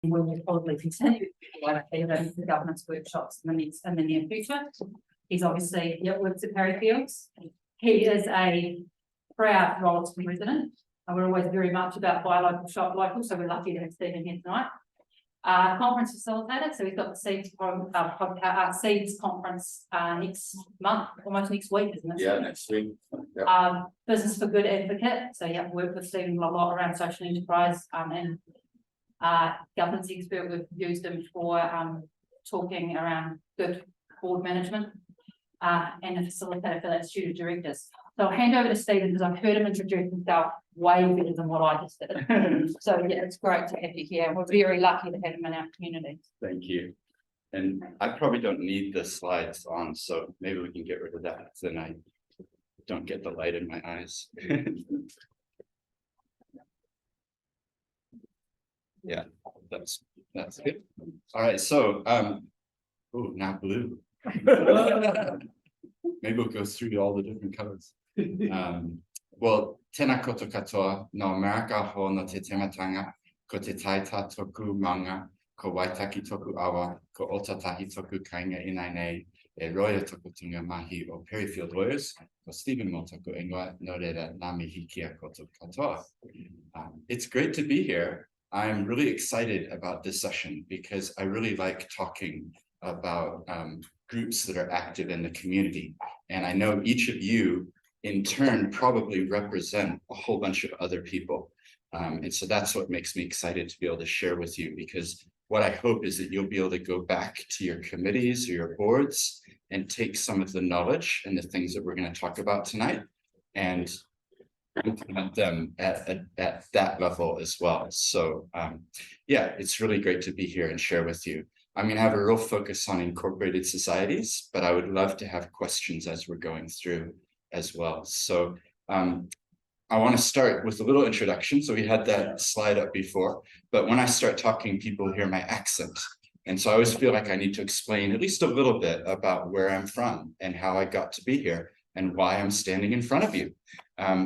We will probably continue the governance workshops in the near future. He's obviously works at Perryfields. He is a proud Rolleston resident, and we're always very much about buy local, shop local, so we're lucky to have Steven here tonight. Conference facilitator, so we've got the Seeds conference next month, almost next week, isn't it? Yeah, next week. Yep. Business for Good advocate, so yeah, work with Steven a lot around social enterprise and governance expert. We've used him for talking around good board management and a facilitator for that student directors. So I'll hand over to Steven because I've heard him introduce himself way better than what I just did. So yeah, it's great to have you here. We're very lucky to have him in our community. Thank you. And I probably don't need the slides on, so maybe we can get rid of that. Then I don't get the light in my eyes. Yeah, that's good. All right, so oh, now blue. Maybe we'll go through all the different colors. Well, tēnā koutou katoa, no America ho no te tematanga, ko te taita toku manga, ko waitaki toku awa, ko otatahi toku kainga inai nei, e roia toku tunga mahi o Perryfield Lawyers, ko Steven Moe toku ingoa, no reira nā mihi kia koutou katoa. It's great to be here. I'm really excited about this session because I really like talking about groups that are active in the community. And I know each of you in turn probably represent a whole bunch of other people. And so that's what makes me excited to be able to share with you, because what I hope is that you'll be able to go back to your committees or your boards and take some of the knowledge and the things that we're going to talk about tonight and implement them at that level as well. So yeah, it's really great to be here and share with you. I'm going to have a real focus on incorporated societies, but I would love to have questions as we're going through as well. So I want to start with a little introduction. So we had that slide up before, but when I start talking, people hear my accent. And so I always feel like I need to explain at least a little bit about where I'm from and how I got to be here and why I'm standing in front of you.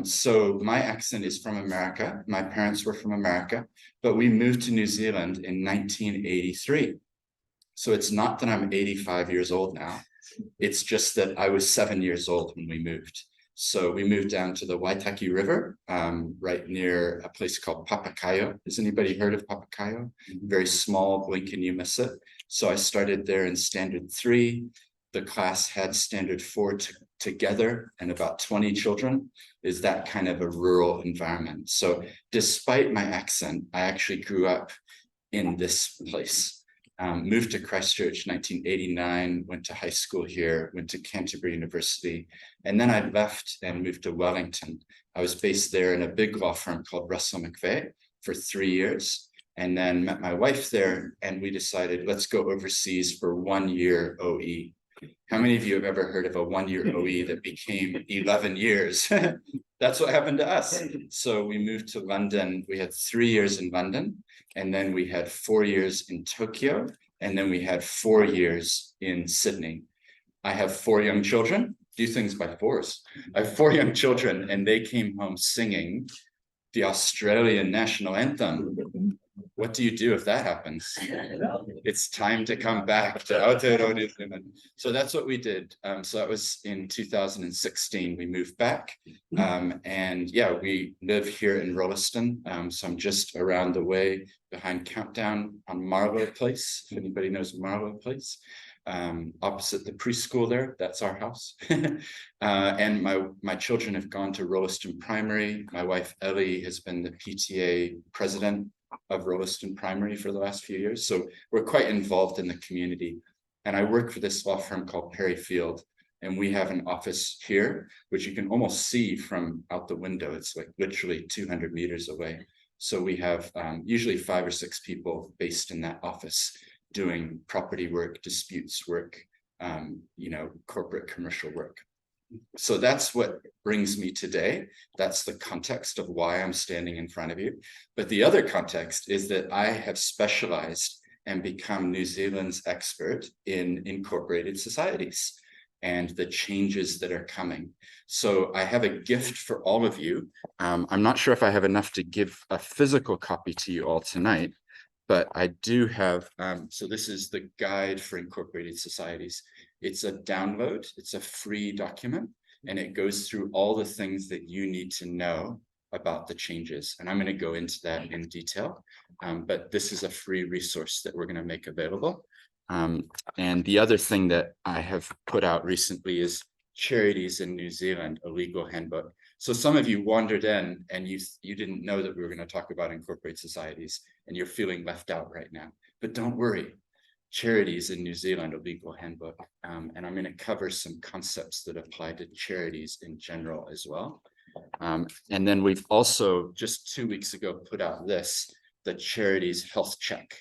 So my accent is from America. My parents were from America, but we moved to New Zealand in 1983. So it's not that I'm 85 years old now. It's just that I was 7 years old when we moved. So we moved down to the Waitaki River, right near a place called Papakaio. Has anybody heard of Papakaio? Very small, blink and you miss it. So I started there in Standard 3. The class had Standard 4 together and about 20 children. Is that kind of a rural environment. So despite my accent, I actually grew up in this place. Moved to Christchurch 1989, went to high school here, went to Canterbury University, and then I left and moved to Wellington. I was based there in a big law firm called Russell McVeigh for 3 years, and then met my wife there, and we decided, let's go overseas for 1 year OE. How many of you have ever heard of a 1 year OE that became 11 years? That's what happened to us. So we moved to London. We had 3 years in London, and then we had 4 years in Tokyo, and then we had 4 years in Sydney. I have 4 young children. Do things by fours. I have 4 young children, and they came home singing the Australian national anthem. What do you do if that happens? It's time to come back to Aotearoa New Zealand. So that's what we did. So that was in 2016. We moved back, and yeah, we live here in Rolleston. So I'm just around the way behind Countdown on Marlow Place. If anybody knows Marlow Place, opposite the preschool there, that's our house. And my children have gone to Rolleston Primary. My wife Ellie has been the PTA president of Rolleston Primary for the last few years. So we're quite involved in the community. And I work for this law firm called Perryfield, and we have an office here, which you can almost see from out the window. It's like literally 200 meters away. So we have usually 5 or 6 people based in that office doing property work, disputes work, corporate commercial work. So that's what brings me today. That's the context of why I'm standing in front of you. But the other context is that I have specialized and become New Zealand's expert in incorporated societies and the changes that are coming. So I have a gift for all of you. I'm not sure if I have enough to give a physical copy to you all tonight, but I do have, so this is the guide for incorporated societies. It's a download, it's a free document, and it goes through all the things that you need to know about the changes. And I'm going to go into that in detail, but this is a free resource that we're going to make available. And the other thing that I have put out recently is Charities in New Zealand, a legal handbook. So some of you wandered in and you didn't know that we were going to talk about incorporated societies, and you're feeling left out right now. But don't worry, Charities in New Zealand, a legal handbook. And I'm going to cover some concepts that apply to charities in general as well. And then we've also just 2 weeks ago put out the Charities Health Check.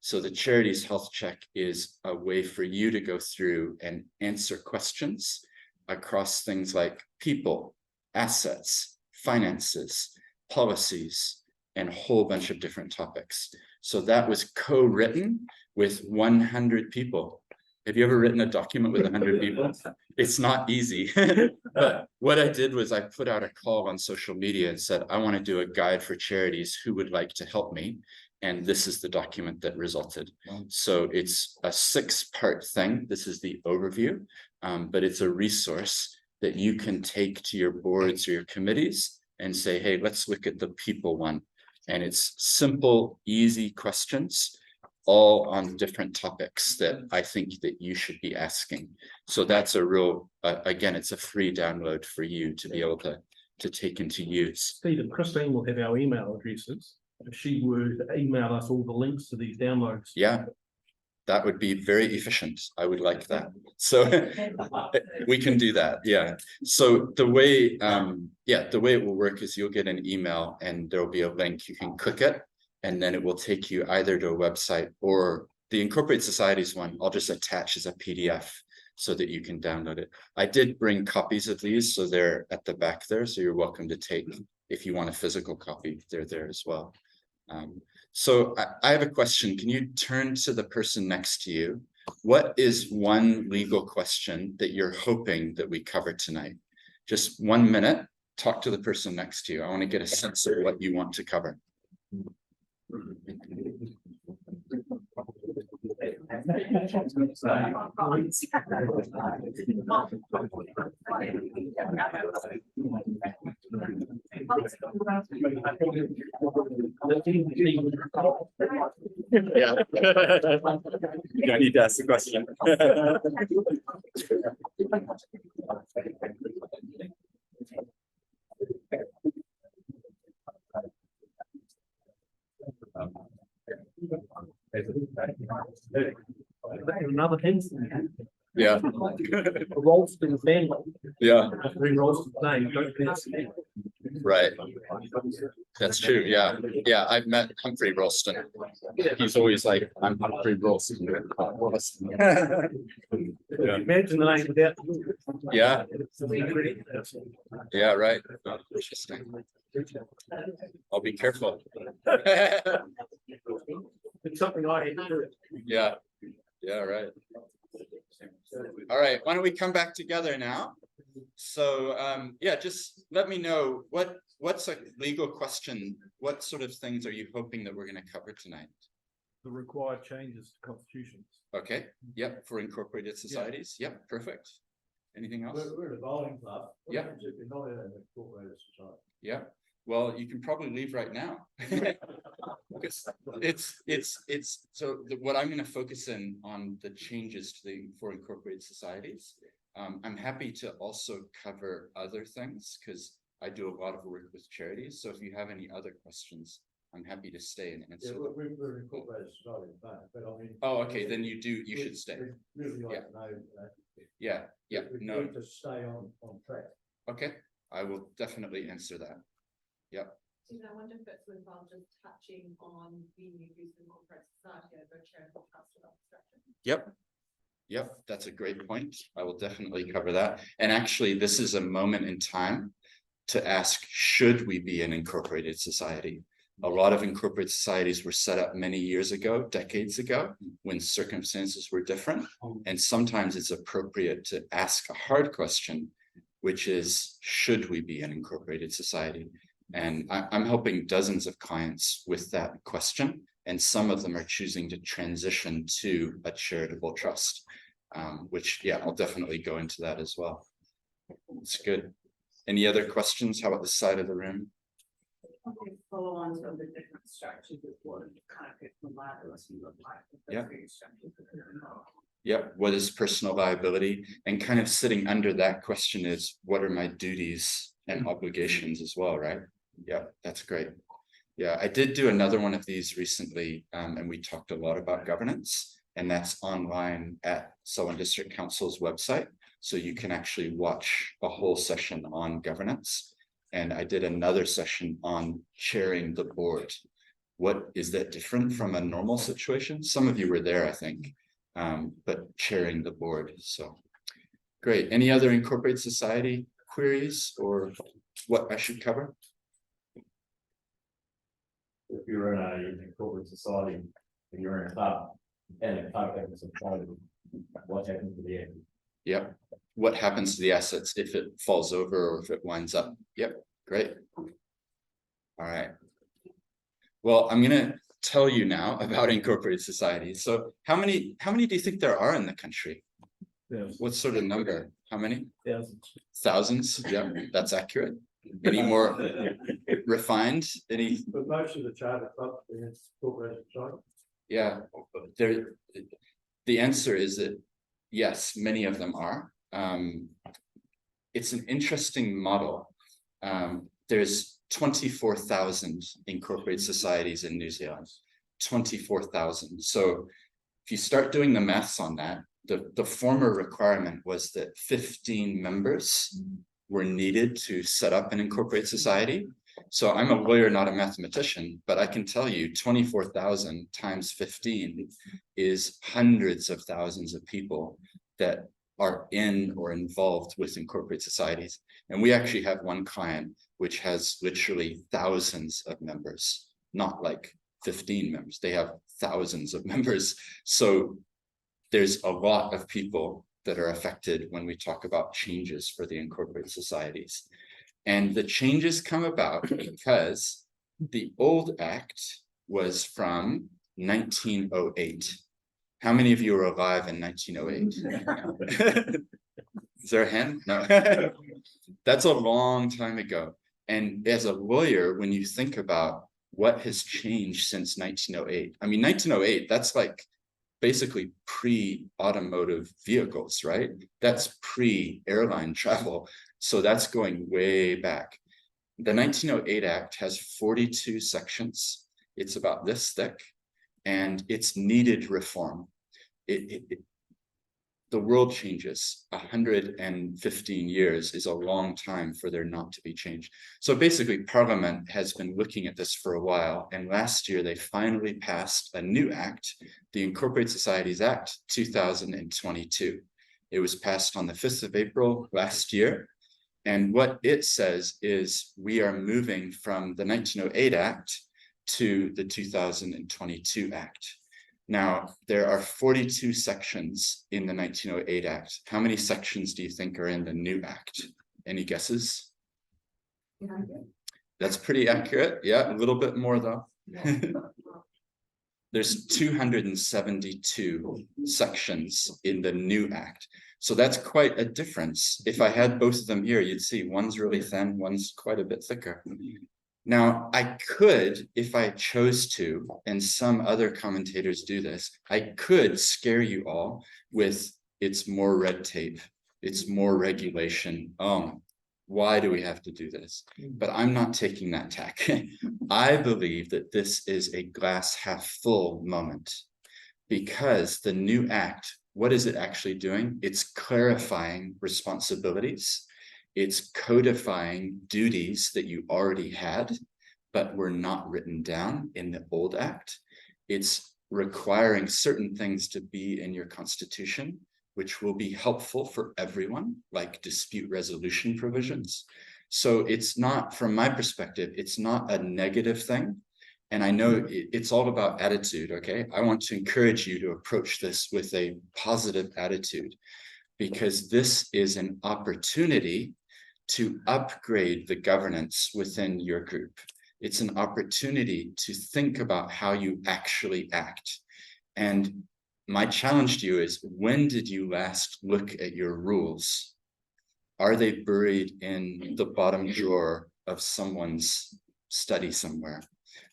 So the Charities Health Check is a way for you to go through and answer questions across things like people, assets, finances, policies, and a whole bunch of different topics. So that was co-written with 100 people. Have you ever written a document with 100 people? It's not easy. But what I did was I put out a call on social media and said, I want to do a guide for charities. Who would like to help me? And this is the document that resulted. So it's a 6-part thing. This is the overview, but it's a resource that you can take to your boards or your committees and say, hey, let's look at the people one. And it's simple, easy questions, all on different topics that I think that you should be asking. So that's a real, again, it's a free download for you to be able to take into use. Stephen, Christine will have our email addresses. If she would email us all the links to these downloads. Yeah, that would be very efficient. I would like that. So we can do that. Yeah. So the way, the way it will work is you'll get an email and there'll be a link. You can click it, and then it will take you either to a website or the Incorporated Societies one. I'll just attach as a PDF so that you can download it. I did bring copies of these, so they're at the back there. So you're welcome to take, if you want a physical copy, they're there as well. So I have a question. Can you turn to the person next to you? What is one legal question that you're hoping that we cover tonight? Just 1 minute, talk to the person next to you. I want to get a sense of what you want to cover. Yeah. You don't need to ask the question. Another thing. Yeah. A Rolleston family. Yeah. Three Rolleston names. Right. That's true. Yeah. Yeah. I've met Humphrey Rolleston. He's always like, I'm Humphrey Rolleston. Yeah. Imagine the name without. Yeah. Yeah. Right. Interesting. I'll be careful. It's something I had to do. Yeah. Yeah. Right. All right. Why don't we come back together now? So yeah, just let me know what's a legal question. What sort of things are you hoping that we're going to cover tonight? The required changes to constitutions. Okay. Yep. For incorporated societies. Yeah. Yep. Perfect. Anything else? We're a bowling club. Yeah. We're not an incorporated society. Yeah. Well, you can probably leave right now. It's so what I'm going to focus in on the changes to for incorporated societies. I'm happy to also cover other things because I do a lot of work with charities. So if you have any other questions, I'm happy to stay and answer. Yeah, we're an incorporated society, but I mean. Oh, okay. Then you should stay. Really like to know. Yeah. Yeah. We No. need to stay on track. Okay. I will definitely answer that. Yeah. I wonder if it's worthwhile just touching on the use of incorporated society over charitable trust without obstruction. Yep. Yep. That's a great point. I will definitely cover that. And actually, this is a moment in time to ask, should we be an incorporated society? A lot of incorporated societies were set up many years ago, decades ago, when circumstances were different. And sometimes it's appropriate to ask a hard question, which is, should we be an incorporated society? And I'm helping dozens of clients with that question and some of them are choosing to transition to a charitable trust, which, yeah, I'll definitely go into that as well. It's good. Any other questions? How about the side of the room? Okay, follow on to the different structures of what kind of personal liability look like. Yeah. Yep. What is personal liability? And kind of sitting under that question is, what are my duties and obligations as well, right? Yeah, that's great. Yeah, I did do another one of these recently, and we talked a lot about governance, and that's online at Selwyn District Council's website. So you can actually watch a whole session on governance. And I did another session on chairing the board. What is that different from a normal situation? Some of you were there, I think, but chairing the board. So great. Any other incorporated society queries or what I should cover? If you're in a corporate society and you're in a club and a club happens to fail, what happens to the end? Yep. What happens to the assets if it falls over or if it winds up? Yep. Great. All right. Well, I'm going to tell you now about incorporated societies. So how many do you think there are in the country? Yes. What sort of number? How many? Thousands. Thousands? Yeah, that's accurate. Any more refined? Any? But most of the charter clubs, it's corporate society. Yeah, the answer is that yes, many of them are. It's an interesting model. There's 24,000 incorporated societies in New Zealand, 24,000. So if you start doing the maths on that, the former requirement was that 15 members were needed to set up an incorporated society. So I'm a lawyer, not a mathematician, but I can tell you 24,000 times 15 is hundreds of thousands of people that are in or involved with incorporated societies. And we actually have one client which has literally thousands of members, not like 15 members. They have thousands of members. So there's a lot of people that are affected when we talk about changes for the incorporated societies. And the changes come about because the old act was from 1908. How many of you were alive in 1908? Is there a hand? No. That's a long time ago. And as a lawyer, when you think about what has changed since 1908, I mean, 1908, that's like basically pre-automotive vehicles, right? That's pre-airline travel. So that's going way back. The 1908 Act has 42 sections. It's about this thick, and it's needed reform. The world changes. 115 years is a long time for there not to be change. So basically, Parliament has been looking at this for a while, and last year they finally passed a new act, the Incorporated Societies Act 2022. It was passed on the 5th of April last year. And what it says is we are moving from the 1908 Act to the 2022 Act. Now, there are 42 sections in the 1908 Act. How many sections do you think are in the new Act? Any guesses? That's pretty accurate. Yeah, a little bit more though. There's 272 sections in the new Act. So that's quite a difference. If I had both of them here, you'd see one's really thin, one's quite a bit thicker. Now, I could, if I chose to, and some other commentators do this, I could scare you all with it's more red tape, it's more regulation. Why do we have to do this? But I'm not taking that tack. I believe that this is a glass half full moment, because the new act, what is it actually doing? It's clarifying responsibilities. It's codifying duties that you already had, but were not written down in the old act. It's requiring certain things to be in your constitution, which will be helpful for everyone, like dispute resolution provisions. So it's not, from my perspective, it's not a negative thing. And I know it's all about attitude, okay? I want to encourage you to approach this with a positive attitude, because this is an opportunity to upgrade the governance within your group. It's an opportunity to think about how you actually act. And my challenge to you is, when did you last look at your rules? Are they buried in the bottom drawer of someone's study somewhere?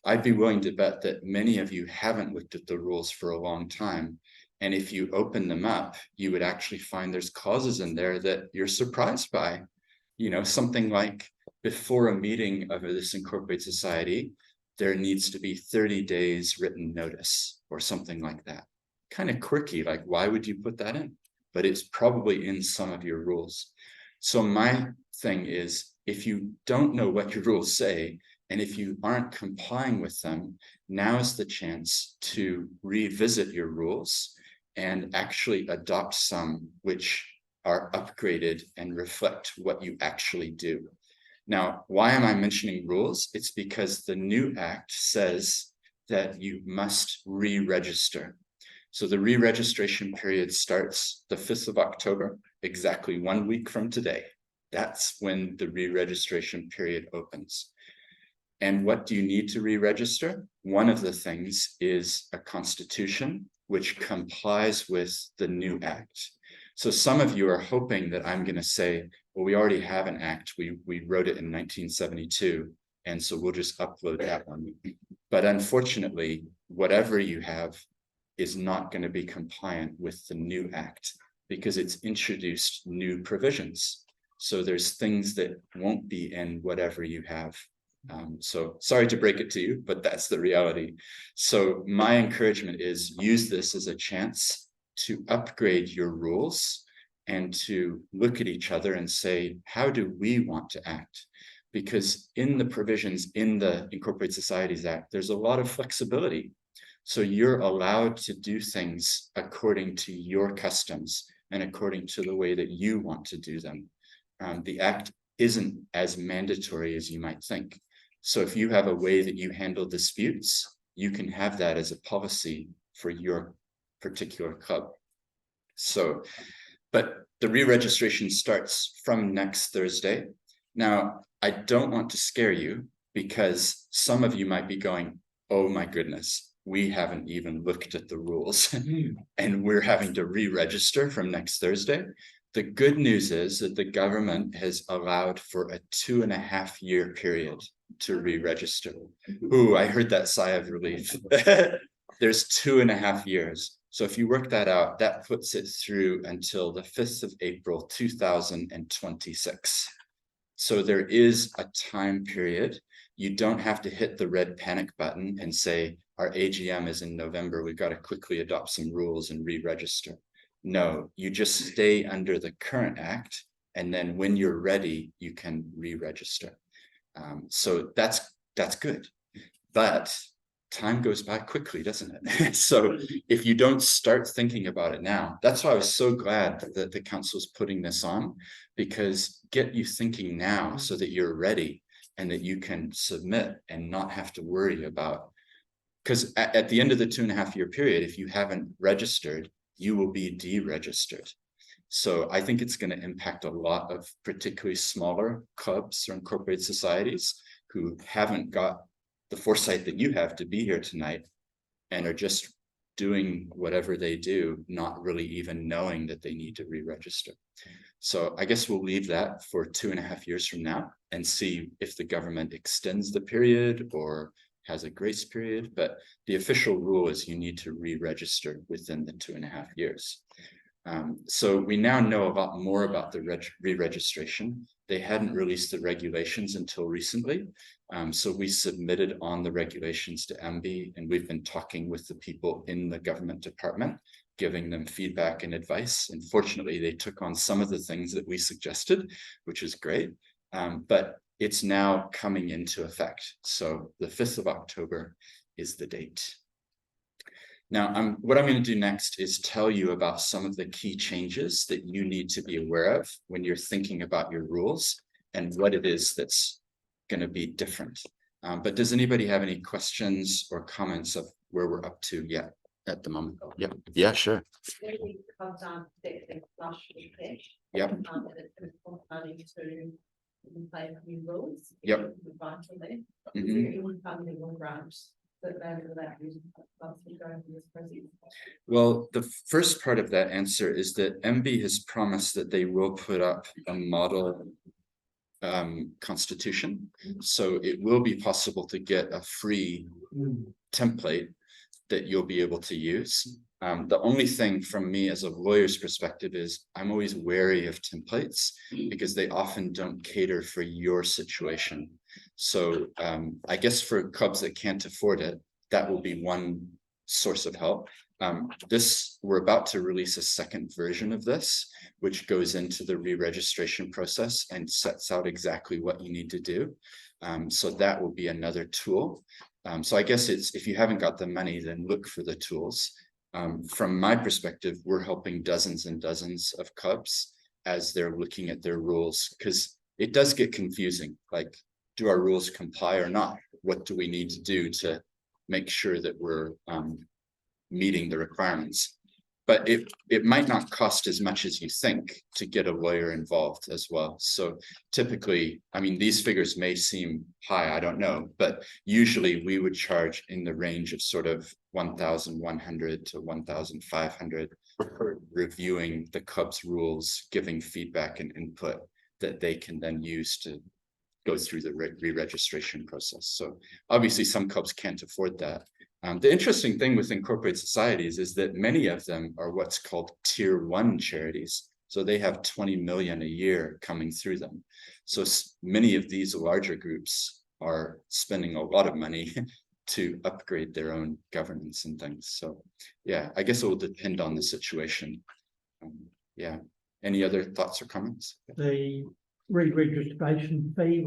I'd be willing to bet that many of you haven't looked at the rules for a long time. And if you open them up, you would actually find there's clauses in there that you're surprised by. You know, something like, before a meeting of this incorporated society, there needs to be 30 days written notice or something like that. Kind of quirky, like, why would you put that in? But it's probably in some of your rules. So my thing is, if you don't know what your rules say, and if you aren't complying with them, now is the chance to revisit your rules and actually adopt some which are upgraded and reflect what you actually do. Now, why am I mentioning rules? It's because the new act says that you must re-register. So the re-registration period starts the 5th of October, exactly 1 week from today. That's when the re-registration period opens. And what do you need to re-register? One of the things is a constitution which complies with the new act. So some of you are hoping that I'm going to say, well, we already have an act. We wrote it in 1972, and so we'll just upload that one. But unfortunately, whatever you have is not going to be compliant with the new act, because it's introduced new provisions. So there's things that won't be in whatever you have. So sorry to break it to you, but that's the reality. So my encouragement is, use this as a chance to upgrade your rules and to look at each other and say, how do we want to act? Because in the provisions in the Incorporated Societies Act, there's a lot of flexibility. So you're allowed to do things according to your customs and according to the way that you want to do them. The act isn't as mandatory as you might think. So if you have a way that you handle disputes, you can have that as a policy for your particular club. So, but the re-registration starts from next Thursday. Now, I don't want to scare you, because some of you might be going, oh my goodness, we haven't even looked at the rules and we're having to re-register from next Thursday. The good news is that the government has allowed for a 2.5-year period to re-register. Ooh, I heard that sigh of relief. There's 2.5 years. So if you work that out, that puts it through until the 5th of April, 2026. So there is a time period. You don't have to hit the red panic button and say, our AGM is in November, we've got to quickly adopt some rules and re-register. No, you just stay under the current act, and then when you're ready, you can re-register. So that's good, but time goes by quickly, doesn't it? So if you don't start thinking about it now, that's why I was so glad that the council's putting this on, because get you thinking now so that you're ready and that you can submit and not have to worry about, because at the end of the 2.5-year period, if you haven't registered, you will be deregistered. So I think it's going to impact a lot of particularly smaller clubs or incorporated societies who haven't got the foresight that you have to be here tonight and are just doing whatever they do, not really even knowing that they need to re-register. So I guess we'll leave that for 2.5 years from now and see if the government extends the period or has a grace period. But the official rule is you need to re-register within the 2.5 years. So we now know a lot more about the re-registration. They hadn't released the regulations until recently. So we submitted on the regulations to MB, and we've been talking with the people in the government department, giving them feedback and advice. And fortunately, they took on some of the things that we suggested, which is great. But it's now coming into effect. So the 5th of October is the date. Now, what I'm going to do next is tell you about some of the key changes that you need to be aware of when you're thinking about your rules and what it is that's going to be different. But does anybody have any questions or comments of where we're up to yet at the moment? Yeah, sure. Yep. in play new rules. Yep. Eventually, Mhm. is there any funding or grants that they're allowed using clubs to go through this process? Well, the first part of that answer is that MB has promised that they will put up a model constitution. So it will be possible to get a free template that you'll be able to use. The only thing from me as a lawyer's perspective is I'm always wary of templates because they often don't cater for your situation. So I guess for clubs that can't afford it, that will be one source of help. We're about to release a second version of this, which goes into the re-registration process and sets out exactly what you need to do. So that will be another tool. So I guess it's, if you haven't got the money, then look for the tools. From my perspective, we're helping dozens and dozens of clubs as they're looking at their rules, because it does get confusing. Like, do our rules comply or not? What do we need to do to make sure that we're meeting the requirements? But it might not cost as much as you think to get a lawyer involved as well. So typically, I mean, these figures may seem high, I don't know, but usually we would charge in the range of sort of 1,100 to 1,500 for reviewing the club's rules, giving feedback and input that they can then use to go through the re-registration process. So obviously some clubs can't afford that. The interesting thing with incorporated societies is that many of them are what's called tier 1 charities. So they have 20 million a year coming through them. So many of these larger groups are spending a lot of money to upgrade their own governance and things. So yeah, I guess it will depend on the situation. Yeah. Any other thoughts or comments? The re-registration fee,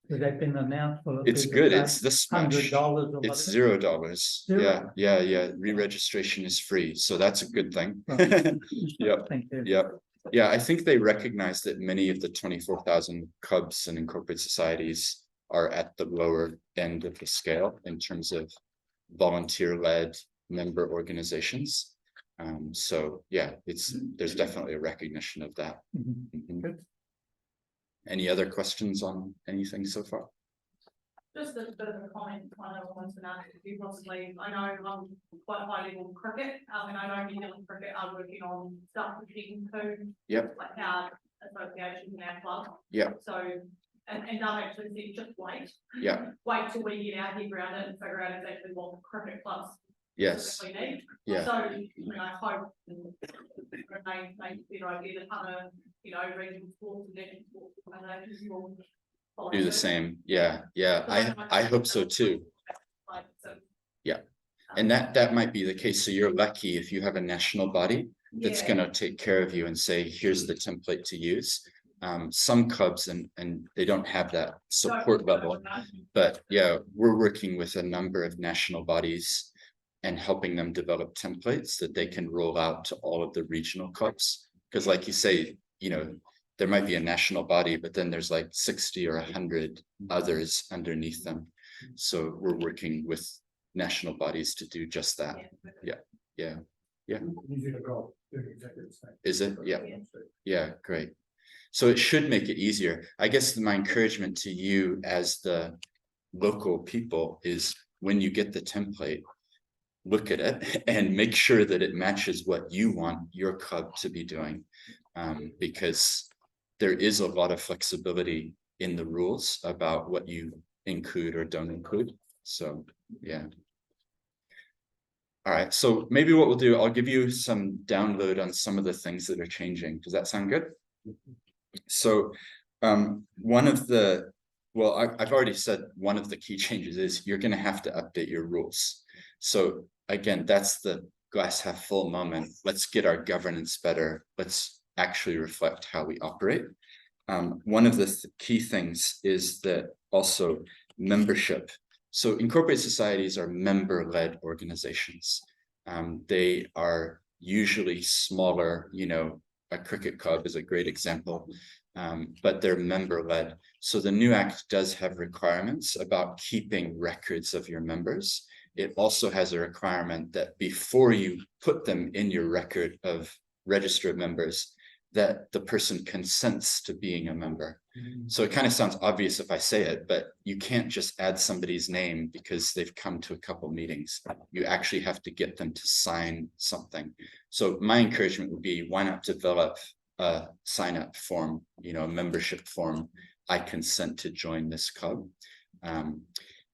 has that been announced? It's good. It's this much. $100 or It's whatever? $0. Yeah. Re-registration is free, so that's a good thing. Right. Yep. Thank you. Yep. Yeah, I think they recognize that many of the 24,000 clubs and incorporated societies are at the lower end of the scale in terms of volunteer-led member organizations. So yeah, there's definitely a recognition of that. Mhm. Mhm. Good. Any other questions on anything so far? Just a bit of a comment, I know I wanted to ask you possibly, I know I'm quite high level cricket, and I know New Zealand cricket are working on stuff competing too. Yep. Like our associations and our club. Yeah. So, and I've actually said, just wait. Yeah. Wait till we get our head around it and figure out exactly what cricket clubs Yes. specifically need. Yeah. So, I hope may better idea to kind of, regional sports and national sports organizations will follow Do the suit. same. Yeah. I hope so too. Like, so, Yeah. And that might be the case. So you're lucky if you have a national body that's yeah. going to take care of you and say, here's the template to use. Some clubs and they don't have that support level, but yeah, we're working with a number of national bodies and helping them develop templates that they can roll out to all of the regional clubs. Because like you say, there might be a national body, but then there's like 60 or 100 others underneath them. So we're working with national bodies to do just that. Yeah. Is it? Yeah, great. So it should make it easier. I guess my encouragement to you as the local people is when you get the template, look at it and make sure that it matches what you want your club to be doing. Because there is a lot of flexibility in the rules about what you include or don't include. So yeah. All right, so maybe what we'll do, I'll give you some download on some of the things that are changing. Does that sound good? So one of the, well, I've already said one of the key changes is you're going to have to update your rules. So again, that's the glass half full moment. Let's get our governance better. Let's actually reflect how we operate. One of the key things is that also membership. So incorporated societies are member-led organizations. They are usually smaller, a cricket club is a great example, but they're member-led. So the new act does have requirements about keeping records of your members. It also has a requirement that before you put them in your record of registered members, that the person consents to being a member. So it kind of sounds obvious if I say it, but you can't just add somebody's name because they've come to a couple meetings. You actually have to get them to sign something. So my encouragement would be, why not develop a sign up form, a membership form? I consent to join this club.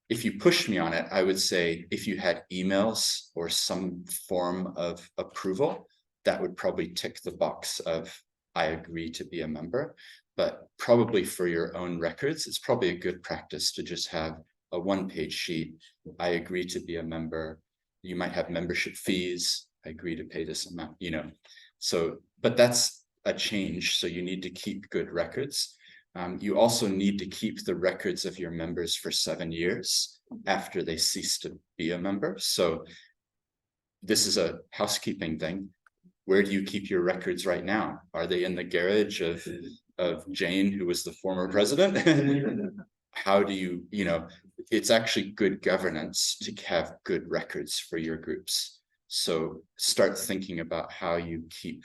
If you push me on it, I would say if you had emails or some form of approval, that would probably tick the box of I agree to be a member. But probably for your own records, it's probably a good practice to just have a one-page sheet. I agree to be a member. You might have membership fees. I agree to pay this amount, So, but that's a change. So you need to keep good records. You also need to keep the records of your members for 7 years after they cease to be a member. So this is a housekeeping thing. Where do you keep your records right now? Are they in the garage of Jane, who was the former president? How do you, it's actually good governance to have good records for your groups. So start thinking about how you keep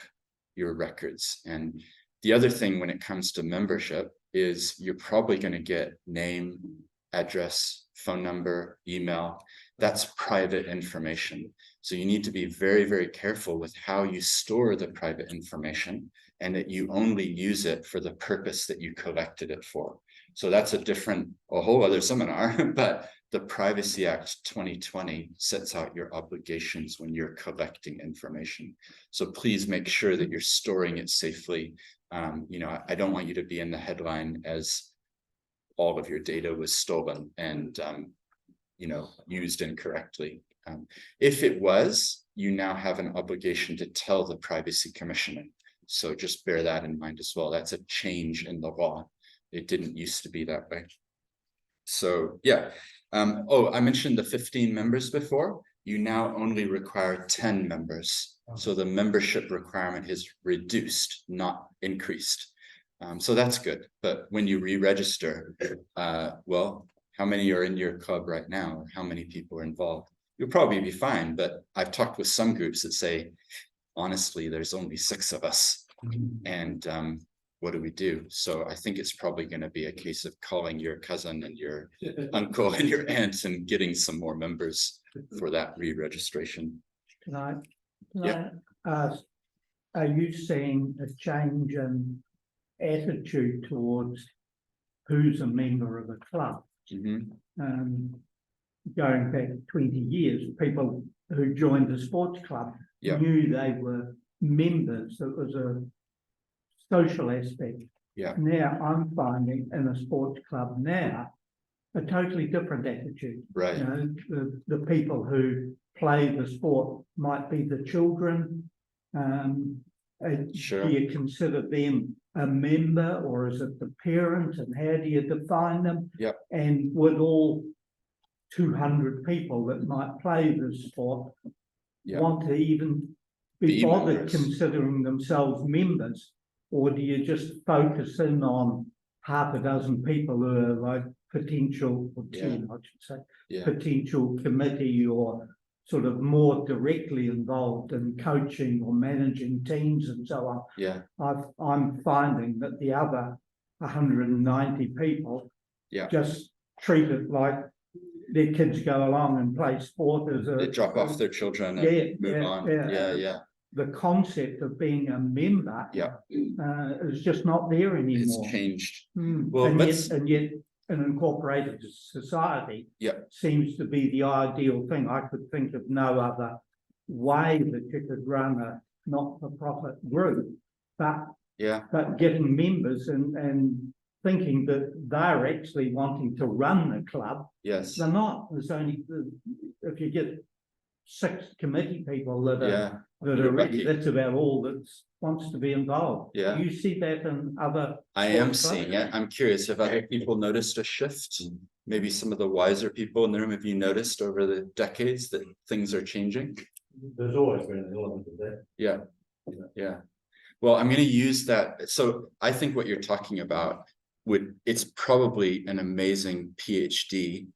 your records. And the other thing when it comes to membership is you're probably going to get name, address, phone number, email. That's private information. So you need to be very, very careful with how you store the private information and that you only use it for the purpose that you collected it for. So that's a whole other seminar, but the Privacy Act 2020 sets out your obligations when you're collecting information. So please make sure that you're storing it safely. I don't want you to be in the headline as all of your data was stolen and used incorrectly. If it was, you now have an obligation to tell the Privacy Commissioner. So just bear that in mind as well. That's a change in the law. It didn't used to be that way. So yeah. I mentioned the 15 members before. You now only require 10 members. So the membership requirement is reduced, not increased. So that's good. But when you re-register, how many are in your club right now? Or how many people are involved? You'll probably be fine. But I've talked with some groups that say, honestly, there's only 6 of us. And what do we do? So I think it's probably going to be a case of calling your cousin and your uncle and your aunt and getting some more members for that re-registration. Can I ask, are you seeing a change in attitude towards who's a member of a club? Going back 20 years, people who joined the sports club knew they were members. It was a social aspect. Now I'm finding in a sports club now a totally different attitude. Right. The people who play the sport might be the children. Sure. Do you consider them a member or is it the parent, and how do you define them? And with all 200 people that might play this sport want to even be bothered members, considering themselves members, or do you just focus in on half a dozen people who are like potential, or 10, I should say, potential committee or sort of more directly involved in coaching or managing teams and so on? I'm finding that the other 190 people just treat it like their kids go along and play sport as they drop off their children and move on. The concept of being a member is just not there anymore. It's changed. Well, and yet an incorporated society seems to be the ideal thing. I could think of no other way that you could run a not-for-profit group, but getting members and thinking that they're actually wanting to run the club. They're not. There's only, if you get 6 committee people that are ready, that's about all that wants to be involved. Do you see that in other? I am seeing it. I'm curious, have other people noticed a shift? Maybe some of the wiser people in the room, have you noticed over the decades that things are changing? There's always been an element of that. Well, I'm going to use that. So I think what you're talking about it's probably an amazing PhD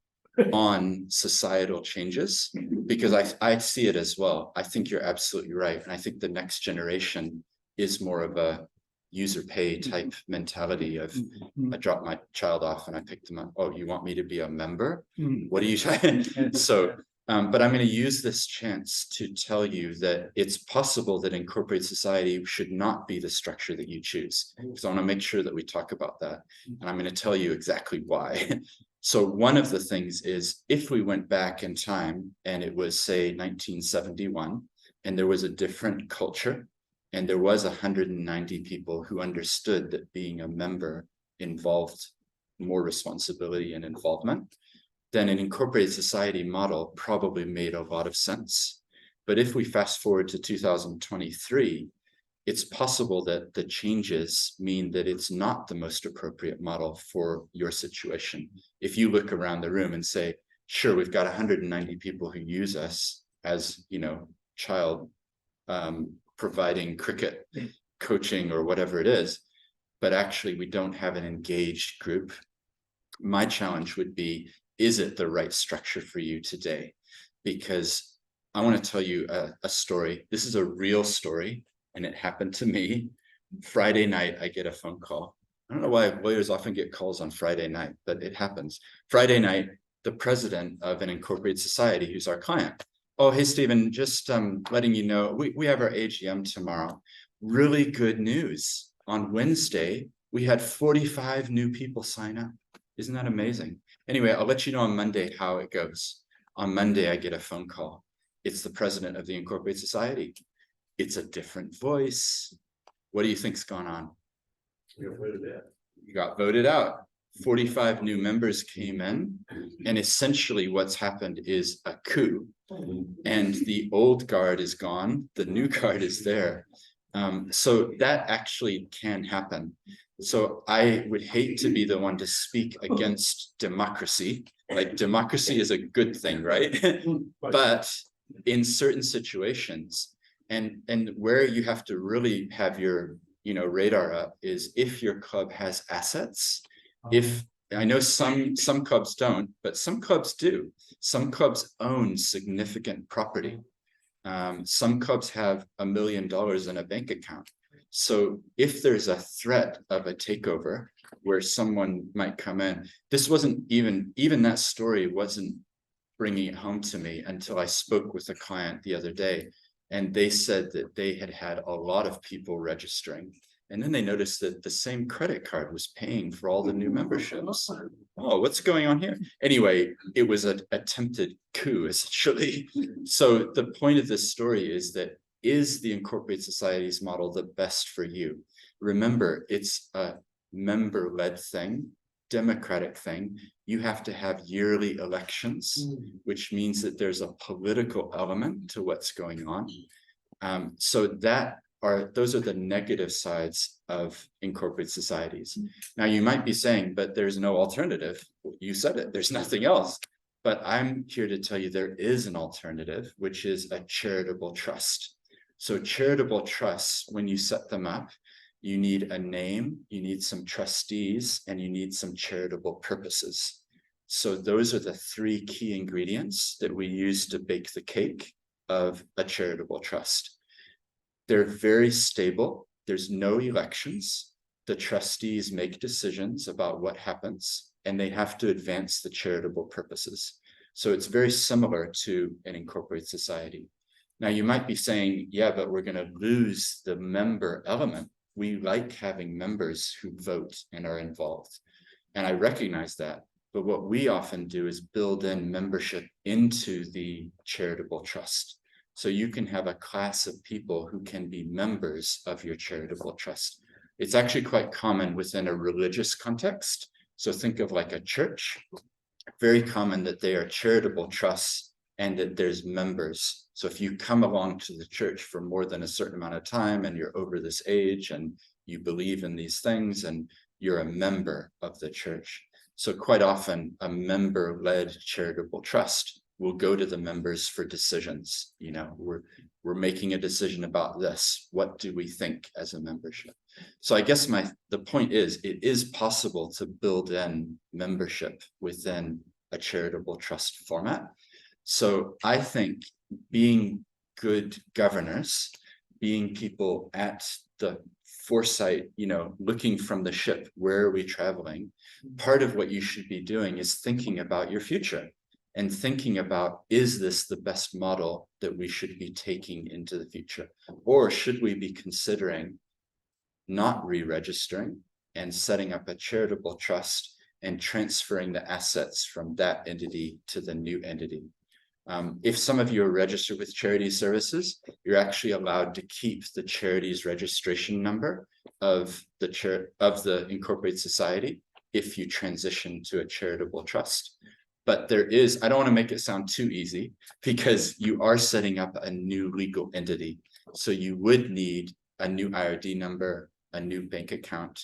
on societal changes, because I see it as well. I think you're absolutely right. And I think the next generation is more of a user pay type mentality of I dropped my child off and I picked them up. Oh, you want me to be a member? What are you trying? So, but I'm going to use this chance to tell you that it's possible that incorporated society should not be the structure that you choose. So I want to make sure that we talk about that. And I'm going to tell you exactly why. So one of the things is if we went back in time and it was say 1971 and there was a different culture and there was 190 people who understood that being a member involved more responsibility and involvement, then an incorporated society model probably made a lot of sense. But if we fast forward to 2023, it's possible that the changes mean that it's not the most appropriate model for your situation. If you look around the room and say, sure, we've got 190 people who use us as, you know, child providing cricket coaching or whatever it is, but actually we don't have an engaged group. My challenge would be, is it the right structure for you today? Because I want to tell you a story. This is a real story, and it happened to me. Friday night, I get a phone call. I don't know why lawyers often get calls on Friday night, but it happens. Friday night, the president of an incorporated society, who's our client. Oh, hey, Steven, just letting you know, we have our AGM tomorrow. Really good news. On Wednesday, we had 45 new people sign up. Isn't that amazing? Anyway, I'll let you know on Monday how it goes. On Monday, I get a phone call. It's the president of the Incorporated Society. It's a different voice. What do you think's gone on? You got voted out. 45 new members came in, and essentially what's happened is a coup, and the old guard is gone, the new guard is there. So that actually can happen. So I would hate to be the one to speak against democracy. Like, democracy is a good thing, right? But in certain situations, and where you have to really have your, you know, radar up is if your club has assets. If I know some clubs don't, but some clubs do. Some clubs own significant property. Some clubs have $1 million in a bank account. So if there's a threat of a takeover where someone might come in, this wasn't even that story wasn't bringing it home to me until I spoke with a client the other day, and they said that they had a lot of people registering. And then they noticed that the same credit card was paying for all the new memberships. Oh, what's going on here? Anyway, it was an attempted coup, essentially. So the point of this story is that, is the incorporated societies model the best for you? Remember, it's a member-led thing, democratic thing. You have to have yearly elections, which means that there's a political element to what's going on. So those are the negative sides of incorporated societies. Now, you might be saying, but there's no alternative. You said it, there's nothing else. But I'm here to tell you there is an alternative, which is a charitable trust. So charitable trusts, when you set them up, you need a name, you need some trustees, and you need some charitable purposes. So those are the three key ingredients that we use to bake the cake of a charitable trust. They're very stable. There's no elections. The trustees make decisions about what happens, and they have to advance the charitable purposes. So it's very similar to an incorporated society. Now, you might be saying, yeah, but we're going to lose the member element. We like having members who vote and are involved. And I recognize that. But what we often do is build in membership into the charitable trust. So you can have a class of people who can be members of your charitable trust. It's actually quite common within a religious context. So think of like a church, very common that they are charitable trusts and that there's members. So if you come along to the church for more than a certain amount of time and you're over this age and you believe in these things and you're a member of the church. So quite often a member-led charitable trust will go to the members for decisions. You know, we're making a decision about this. What do we think as a membership? So I guess the point is, it is possible to build in membership within a charitable trust format. So I think being good governors, being people at the foresight, looking from the ship, where are we traveling? Part of what you should be doing is thinking about your future and thinking about, is this the best model that we should be taking into the future? Or should we be considering not re-registering and setting up a charitable trust and transferring the assets from that entity to the new entity? If some of you are registered with Charity Services, you're actually allowed to keep the charity's registration number of the incorporated society if you transition to a charitable trust. But I don't want to make it sound too easy, because you are setting up a new legal entity. So you would need a new IRD number, a new bank account,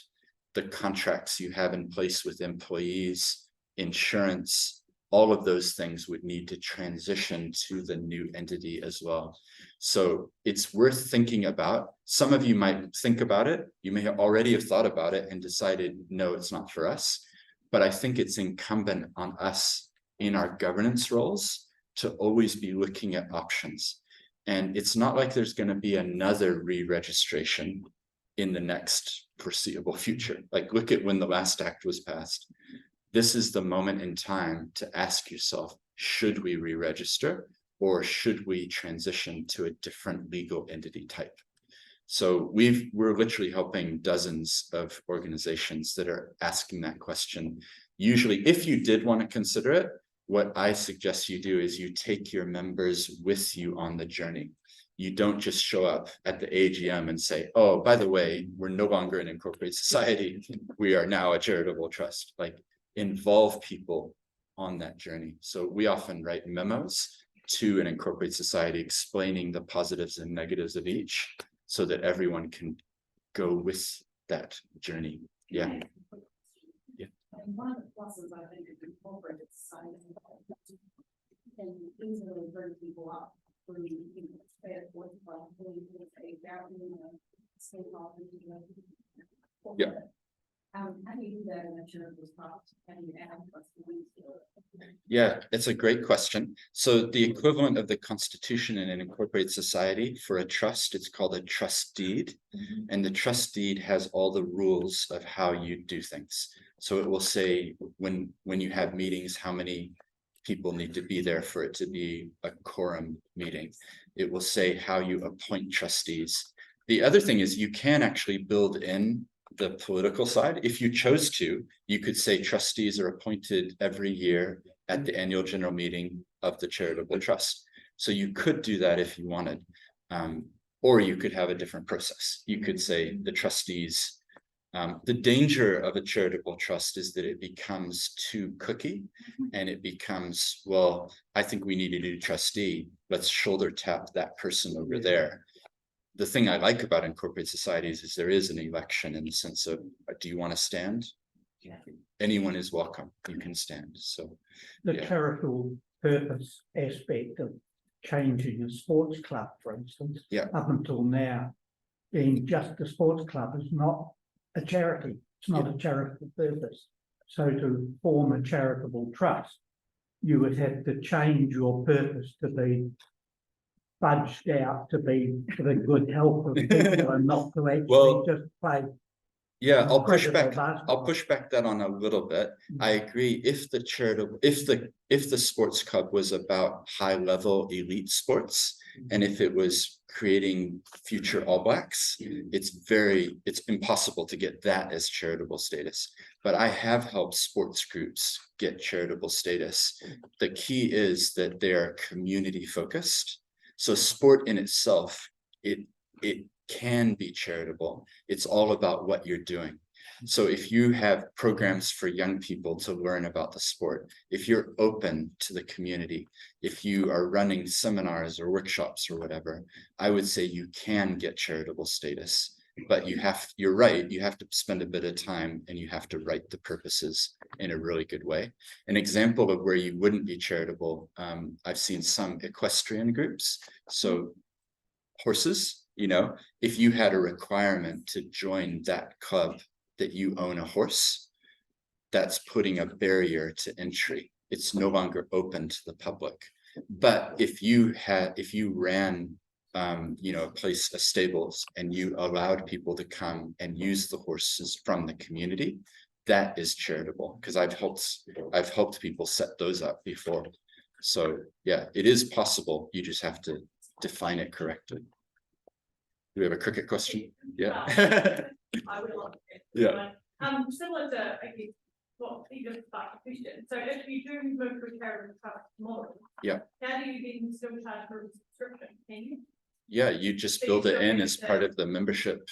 the contracts you have in place with employees, insurance, all of those things would need to transition to the new entity as well. So it's worth thinking about. Some of you might think about it. You may already have thought about it and decided, no, it's not for us. But I think it's incumbent on us in our governance roles to always be looking at options. And it's not like there's going to be another re-registration in the next foreseeable future. Like, look at when the last act was passed. This is the moment in time to ask yourself, should we re-register, or should we transition to a different legal entity type? So we're literally helping dozens of organizations that are asking that question. Usually, if you did want to consider it, what I suggest you do is you take your members with you on the journey. You don't just show up at the AGM and say, oh, by the way, we're no longer an incorporated society. We are now a charitable trust. Like, involve people on that journey. So we often write memos to an incorporated society explaining the positives and negatives of each, so that everyone can go with that journey. Yeah. Yeah. And one of the pluses, I think, of incorporated society, and easily bring people up when you pay it with Yeah. How do you do that in a charitable trust? How do you add trustees to it? Yeah, it's a great question. So the equivalent of the constitution in an incorporated society for a trust, it's called a trust deed. And the trust deed has all the rules of how you do things. So it will say when you have meetings, how many people need to be there for it to be a quorum meeting. It will say how you appoint trustees. The other thing is you can actually build in the political side. If you chose to, you could say trustees are appointed every year at the annual general meeting of the charitable trust. So you could do that if you wanted, or you could have a different process. You could say the trustees. The danger of a charitable trust is that it becomes too cookie, and it becomes, well, I think we need a new trustee. Let's shoulder tap that person over there. The thing I like about incorporated societies is there is an election, in the sense of, do you want to stand? Yeah. Anyone is welcome. You can stand. So the charitable purpose aspect of changing a sports club, for instance, up until now, being just a sports club is not a charity. It's not a charitable purpose. So to form a charitable trust, you would have to change your purpose to be fudged out to be for the good health of people and not to actually just play. Yeah, I'll push back that on a little bit. I agree. If the sports club was about high level elite sports, and if it was creating future All Blacks, it's impossible to get that as charitable status. But I have helped sports groups get charitable status. The key is that they are community focused. So sport in itself, it can be charitable. It's all about what you're doing. So if you have programs for young people to learn about the sport, if you're open to the community, if you are running seminars or workshops or whatever, I would say you can get charitable status. But you're right, you have to spend a bit of time, and you have to write the purposes in a really good way. An example of where you wouldn't be charitable, I've seen some equestrian groups. So horses, if you had a requirement to join that club that you own a horse, that's putting a barrier to entry. It's no longer open to the public. But if you ran place of stables and you allowed people to come and use the horses from the community, that is charitable, because I've helped people set those up before. So yeah, it is possible. You just have to define it correctly. Do we have a cricket question? Yeah. I would love it. Yeah. Similar to, I guess, what you just asked the question. So if you do move to a charitable trust model, Yeah. how do you then still charge for a subscription? Can you? Yeah, you just So build you it still in pay as the- part of the membership.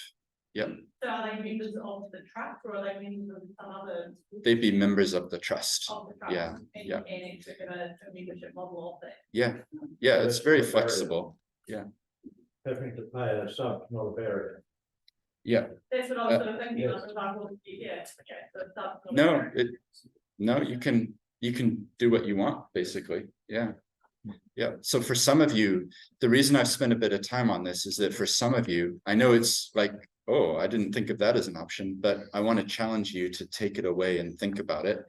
Yeah, So are they members of the trust or are they members of some other? they'd be members of the trust. Of the trust? Yeah, And yeah. and it's a membership model of that. Yeah, yeah, it's very flexible. Having to pay a sub, not a barrier. Yeah, That's what I was sort of thinking, I was like, well, yeah, okay, so that's not. no, you can do what you want, basically. Yeah. Yeah, so for some of you, the reason I've spent a bit of time on this is that for some of you, I know it's like, oh, I didn't think of that as an option, but I want to challenge you to take it away and think about it.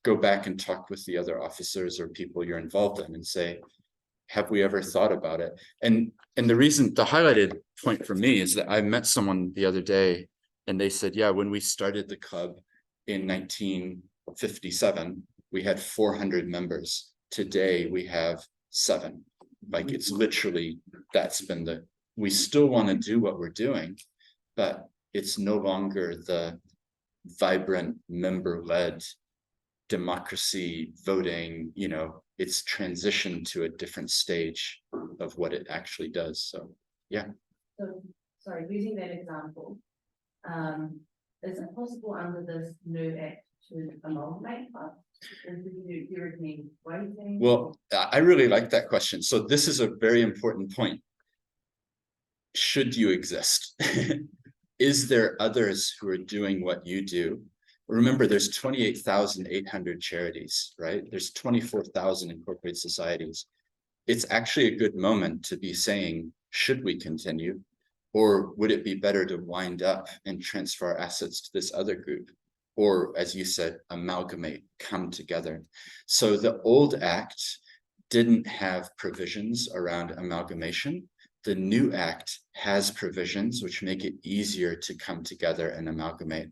Go back and talk with the other officers or people you're involved in and say, have we ever thought about it? And the reason, the highlighted point for me is that I met someone the other day and they said, yeah, when we started the club in 1957, we had 400 members. Today we have 7. Like, it's literally, that's been we still want to do what we're doing, but it's no longer the vibrant member-led democracy voting, it's transitioned to a different stage of what it actually does. So yeah. So, sorry, using that example, is it possible under this new act to amalgamate clubs? Well, I really like that question. So this is a very important point. Should you exist? Is there others who are doing what you do? Remember, there's 28,800 charities, right? There's 24,000 incorporated societies. It's actually a good moment to be saying, should we continue? Or would it be better to wind up and transfer our assets to this other group? Or, as you said, amalgamate, come together. So the old act didn't have provisions around amalgamation. The new act has provisions which make it easier to come together and amalgamate.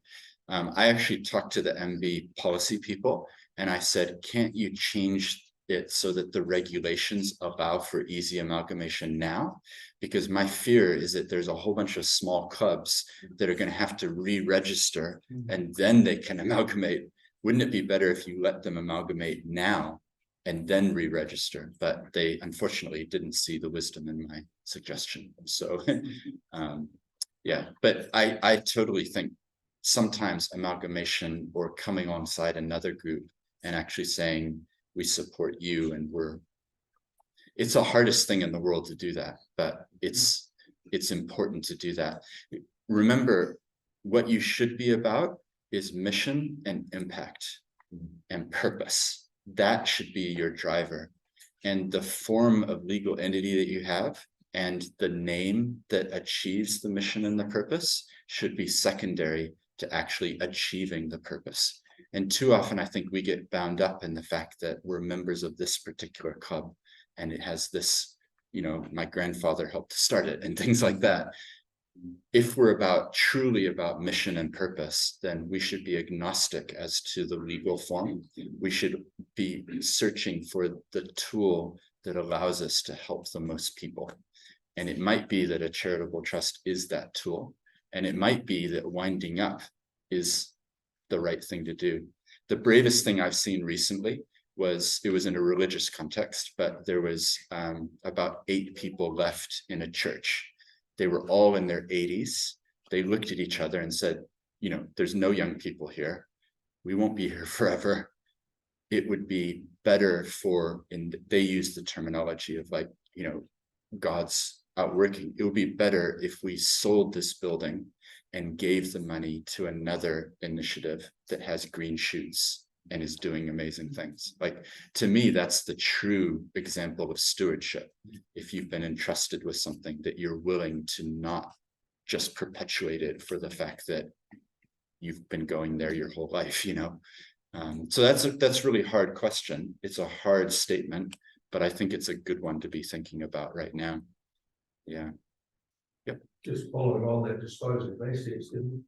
I actually talked to the MB policy people and I said, can't you change it so that the regulations allow for easy amalgamation now? Because my fear is that there's a whole bunch of small clubs that are going to have to re-register and then they can amalgamate. Wouldn't it be better if you let them amalgamate now and then re-register? But they unfortunately didn't see the wisdom in my suggestion. So yeah, but I totally think sometimes amalgamation or coming alongside another group and actually saying, we support you, and it's the hardest thing in the world to do that, but it's important to do that. Remember, what you should be about is mission and impact and purpose. That should be your driver. And the form of legal entity that you have and the name that achieves the mission and the purpose should be secondary to actually achieving the purpose. And too often, I think we get bound up in the fact that we're members of this particular club and it has this, my grandfather helped start it and things like that. If we're truly about mission and purpose, then we should be agnostic as to the legal form. We should be searching for the tool that allows us to help the most people. And it might be that a charitable trust is that tool. And it might be that winding up is the right thing to do. The bravest thing I've seen recently was, it was in a religious context, but there was about 8 people left in a church. They were all in their 80s. They looked at each other and said, there's no young people here. We won't be here forever. It would be better and they used the terminology of God's outworking. It would be better if we sold this building and gave the money to another initiative that has green shoots and is doing amazing things. To me, that's the true example of stewardship. If you've been entrusted with something, that you're willing to not just perpetuate it for the fact that you've been going there your whole life, So that's a really hard question. It's a hard statement, but I think it's a good one to be thinking about right now. Yeah. Just following on that disposal of assets, didn't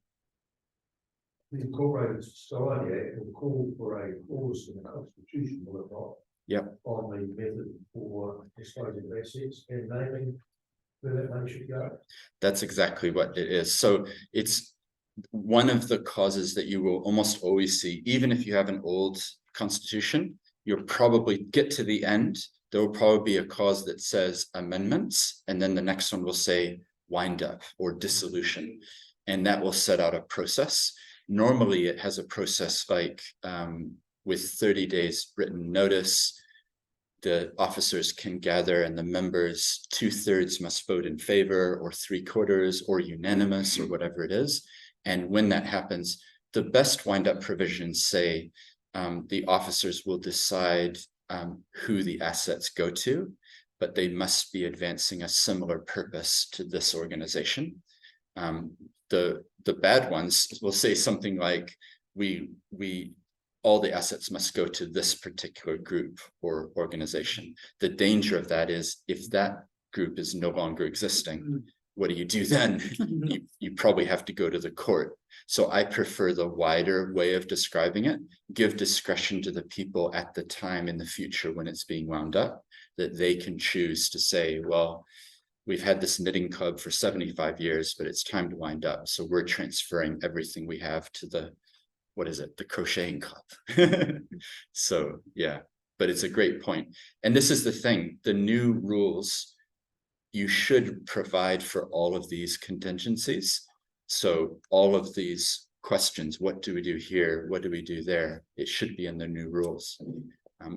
the Incorporated Society Act will call for a clause in the Constitution, will it not? Yep. On the method for disposing of assets and naming where that money should go. That's exactly what it is. So it's one of the causes that you will almost always see, even if you have an old constitution, you'll probably get to the end. There will probably be a clause that says amendments, and then the next one will say wind up or dissolution, and that will set out a process. Normally it has a process like with 30 days written notice, the officers can gather and the members 2/3 must vote in favor, or 3/4, or unanimous, or whatever it is. And when that happens, the best wind up provisions say the officers will decide who the assets go to, but they must be advancing a similar purpose to this organization. The bad ones will say something like, all the assets must go to this particular group or organization. The danger of that is if that group is no longer existing, what do you do then? You probably have to go to the court. So I prefer the wider way of describing it, give discretion to the people at the time in the future when it's being wound up, that they can choose to say, well, we've had this knitting club for 75 years, but it's time to wind up. So we're transferring everything we have to the, what is it? The crocheting club. So yeah, but it's a great point. And this is the thing, the new rules, you should provide for all of these contingencies. So all of these questions, what do we do here? What do we do there? It should be in the new rules.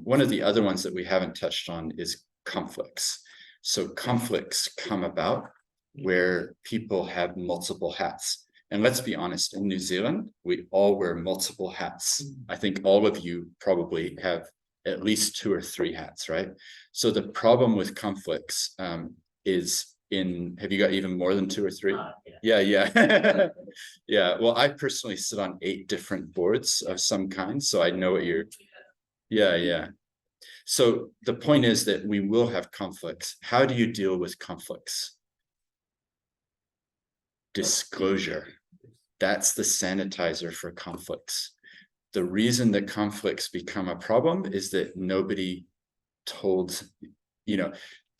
One of the other ones that we haven't touched on is conflicts. So conflicts come about where people have multiple hats. And let's be honest, in New Zealand, we all wear multiple hats. I think all of you probably have at least 2 or 3 hats, right? So the problem with conflicts is have you got even more than 2 or 3? Yeah. Yeah, well, I personally sit on 8 different boards of some kind, so I know what you're, yeah. So the point is that we will have conflicts. How do you deal with conflicts? Disclosure. That's the sanitizer for conflicts. The reason that conflicts become a problem is that nobody told,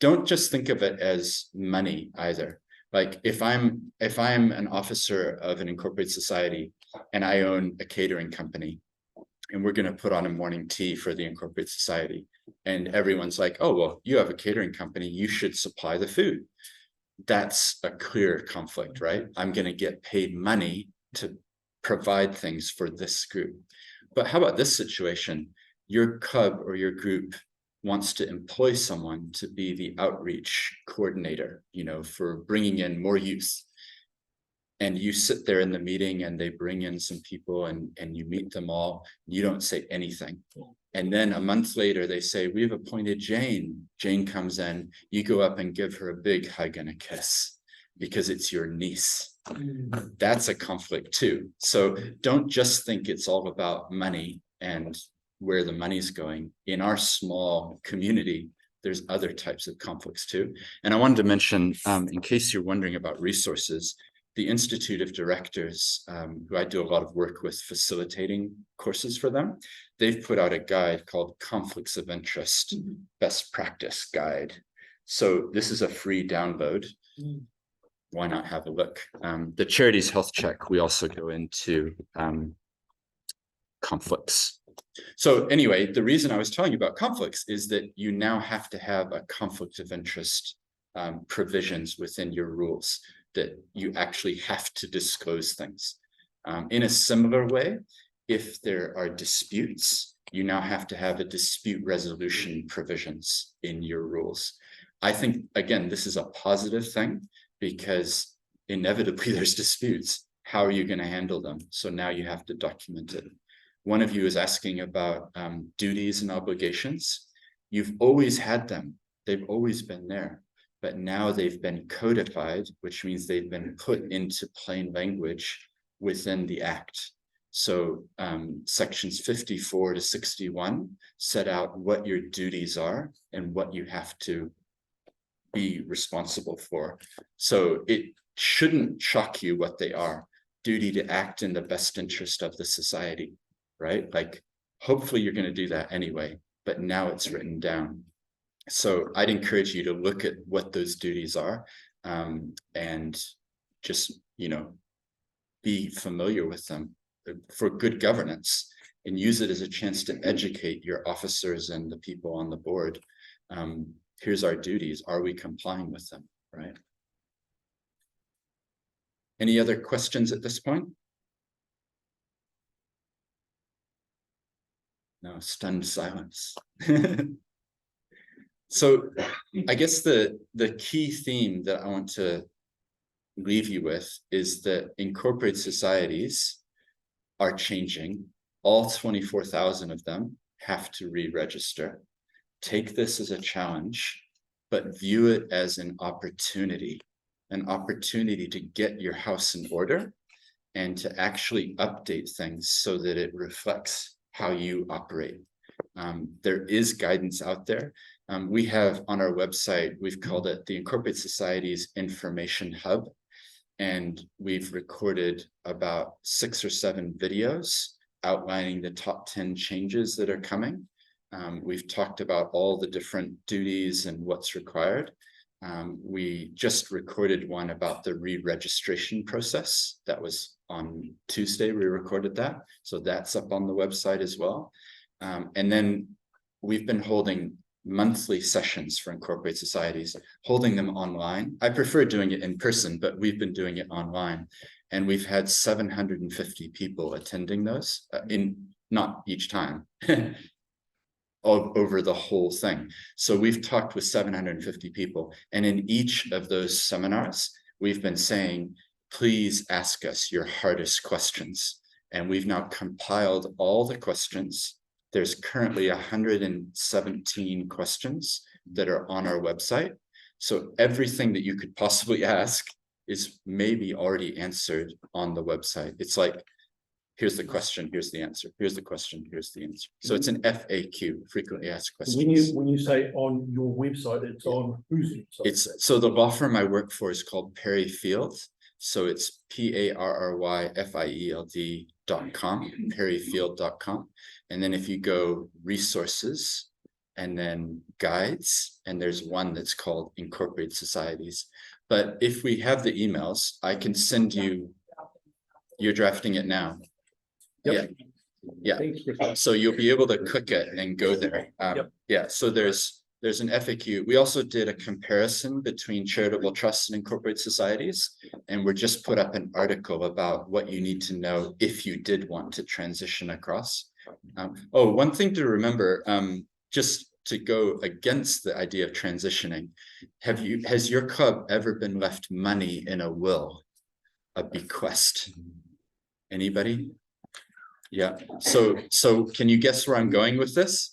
don't just think of it as money either. Like if I'm an officer of an incorporated society and I own a catering company and we're going to put on a morning tea for the incorporated society, and everyone's like, oh, well, you have a catering company, you should supply the food. That's a clear conflict, right? I'm going to get paid money to provide things for this group. But how about this situation? Your club or your group wants to employ someone to be the outreach coordinator, for bringing in more youth. And you sit there in the meeting and they bring in some people and you meet them all. You don't say anything. And then a month later, they say, we've appointed Jane. Jane comes in, you go up and give her a big hug and a kiss because it's your niece. That's a conflict too. So don't just think it's all about money and where the money's going. In our small community, there's other types of conflicts too. And I wanted to mention, in case you're wondering about resources, the Institute of Directors, who I do a lot of work with facilitating courses for them, they've put out a guide called Conflicts of Interest Best Practice Guide. So this is a free download. Why not have a look? The Charities Health Check, we also go into conflicts. So anyway, the reason I was telling you about conflicts is that you now have to have a conflict of interest provisions within your rules, that you actually have to disclose things. In a similar way, if there are disputes, you now have to have a dispute resolution provisions in your rules. I think, again, this is a positive thing because inevitably there's disputes. How are you going to handle them? So now you have to document it. One of you is asking about duties and obligations. You've always had them. They've always been there. But now they've been codified, which means they've been put into plain language within the Act. So sections 54 to 61 set out what your duties are and what you have to be responsible for. So it shouldn't shock you what they are. Duty to act in the best interest of the society, right? Like, hopefully you're going to do that anyway, but now it's written down. So I'd encourage you to look at what those duties are, and just, you know, be familiar with them for good governance, and use it as a chance to educate your officers and the people on the board. Here's our duties. Are we complying with them, right? Any other questions at this point? No, stunned silence. So I guess the key theme that I want to leave you with is that incorporated societies are changing. All 24,000 of them have to re-register. Take this as a challenge, but view it as an opportunity to get your house in order and to actually update things so that it reflects how you operate. There is guidance out there. We have on our website, we've called it the Incorporated Societies Information Hub, and we've recorded about 6 or 7 videos outlining the top 10 changes that are coming. We've talked about all the different duties and what's required. We just recorded one about the re-registration process. That was on Tuesday, we recorded that. So that's up on the website as well. And then we've been holding monthly sessions for incorporated societies, holding them online. I prefer doing it in person, but we've been doing it online. And we've had 750 people attending those, not each time, over the whole thing. So we've talked with 750 people. And in each of those seminars, we've been saying, please ask us your hardest questions. And we've now compiled all the questions. There's currently 117 questions that are on our website. So everything that you could possibly ask is maybe already answered on the website. It's like, here's the question, here's the answer. Here's the question, here's the answer. So it's an FAQ, frequently asked questions. When you say on your website, it's on whose website? So the law firm I work for is called Perry Field. So it's PARRYFIELD.com, perryfield.com. And then if you go resources and then guides, and there's one that's called Incorporated Societies. But if we have the emails, I can send you, you're drafting it now. Yep. Yeah. So you'll be able to click it and go there. Yeah, so there's an FAQ. We also did a comparison between charitable trusts and incorporated societies, and we're just put up an article about what you need to know if you did want to transition across. One thing to remember, just to go against the idea of transitioning, has your club ever been left money in a will, a bequest? Anybody? Yeah. So can you guess where I'm going with this?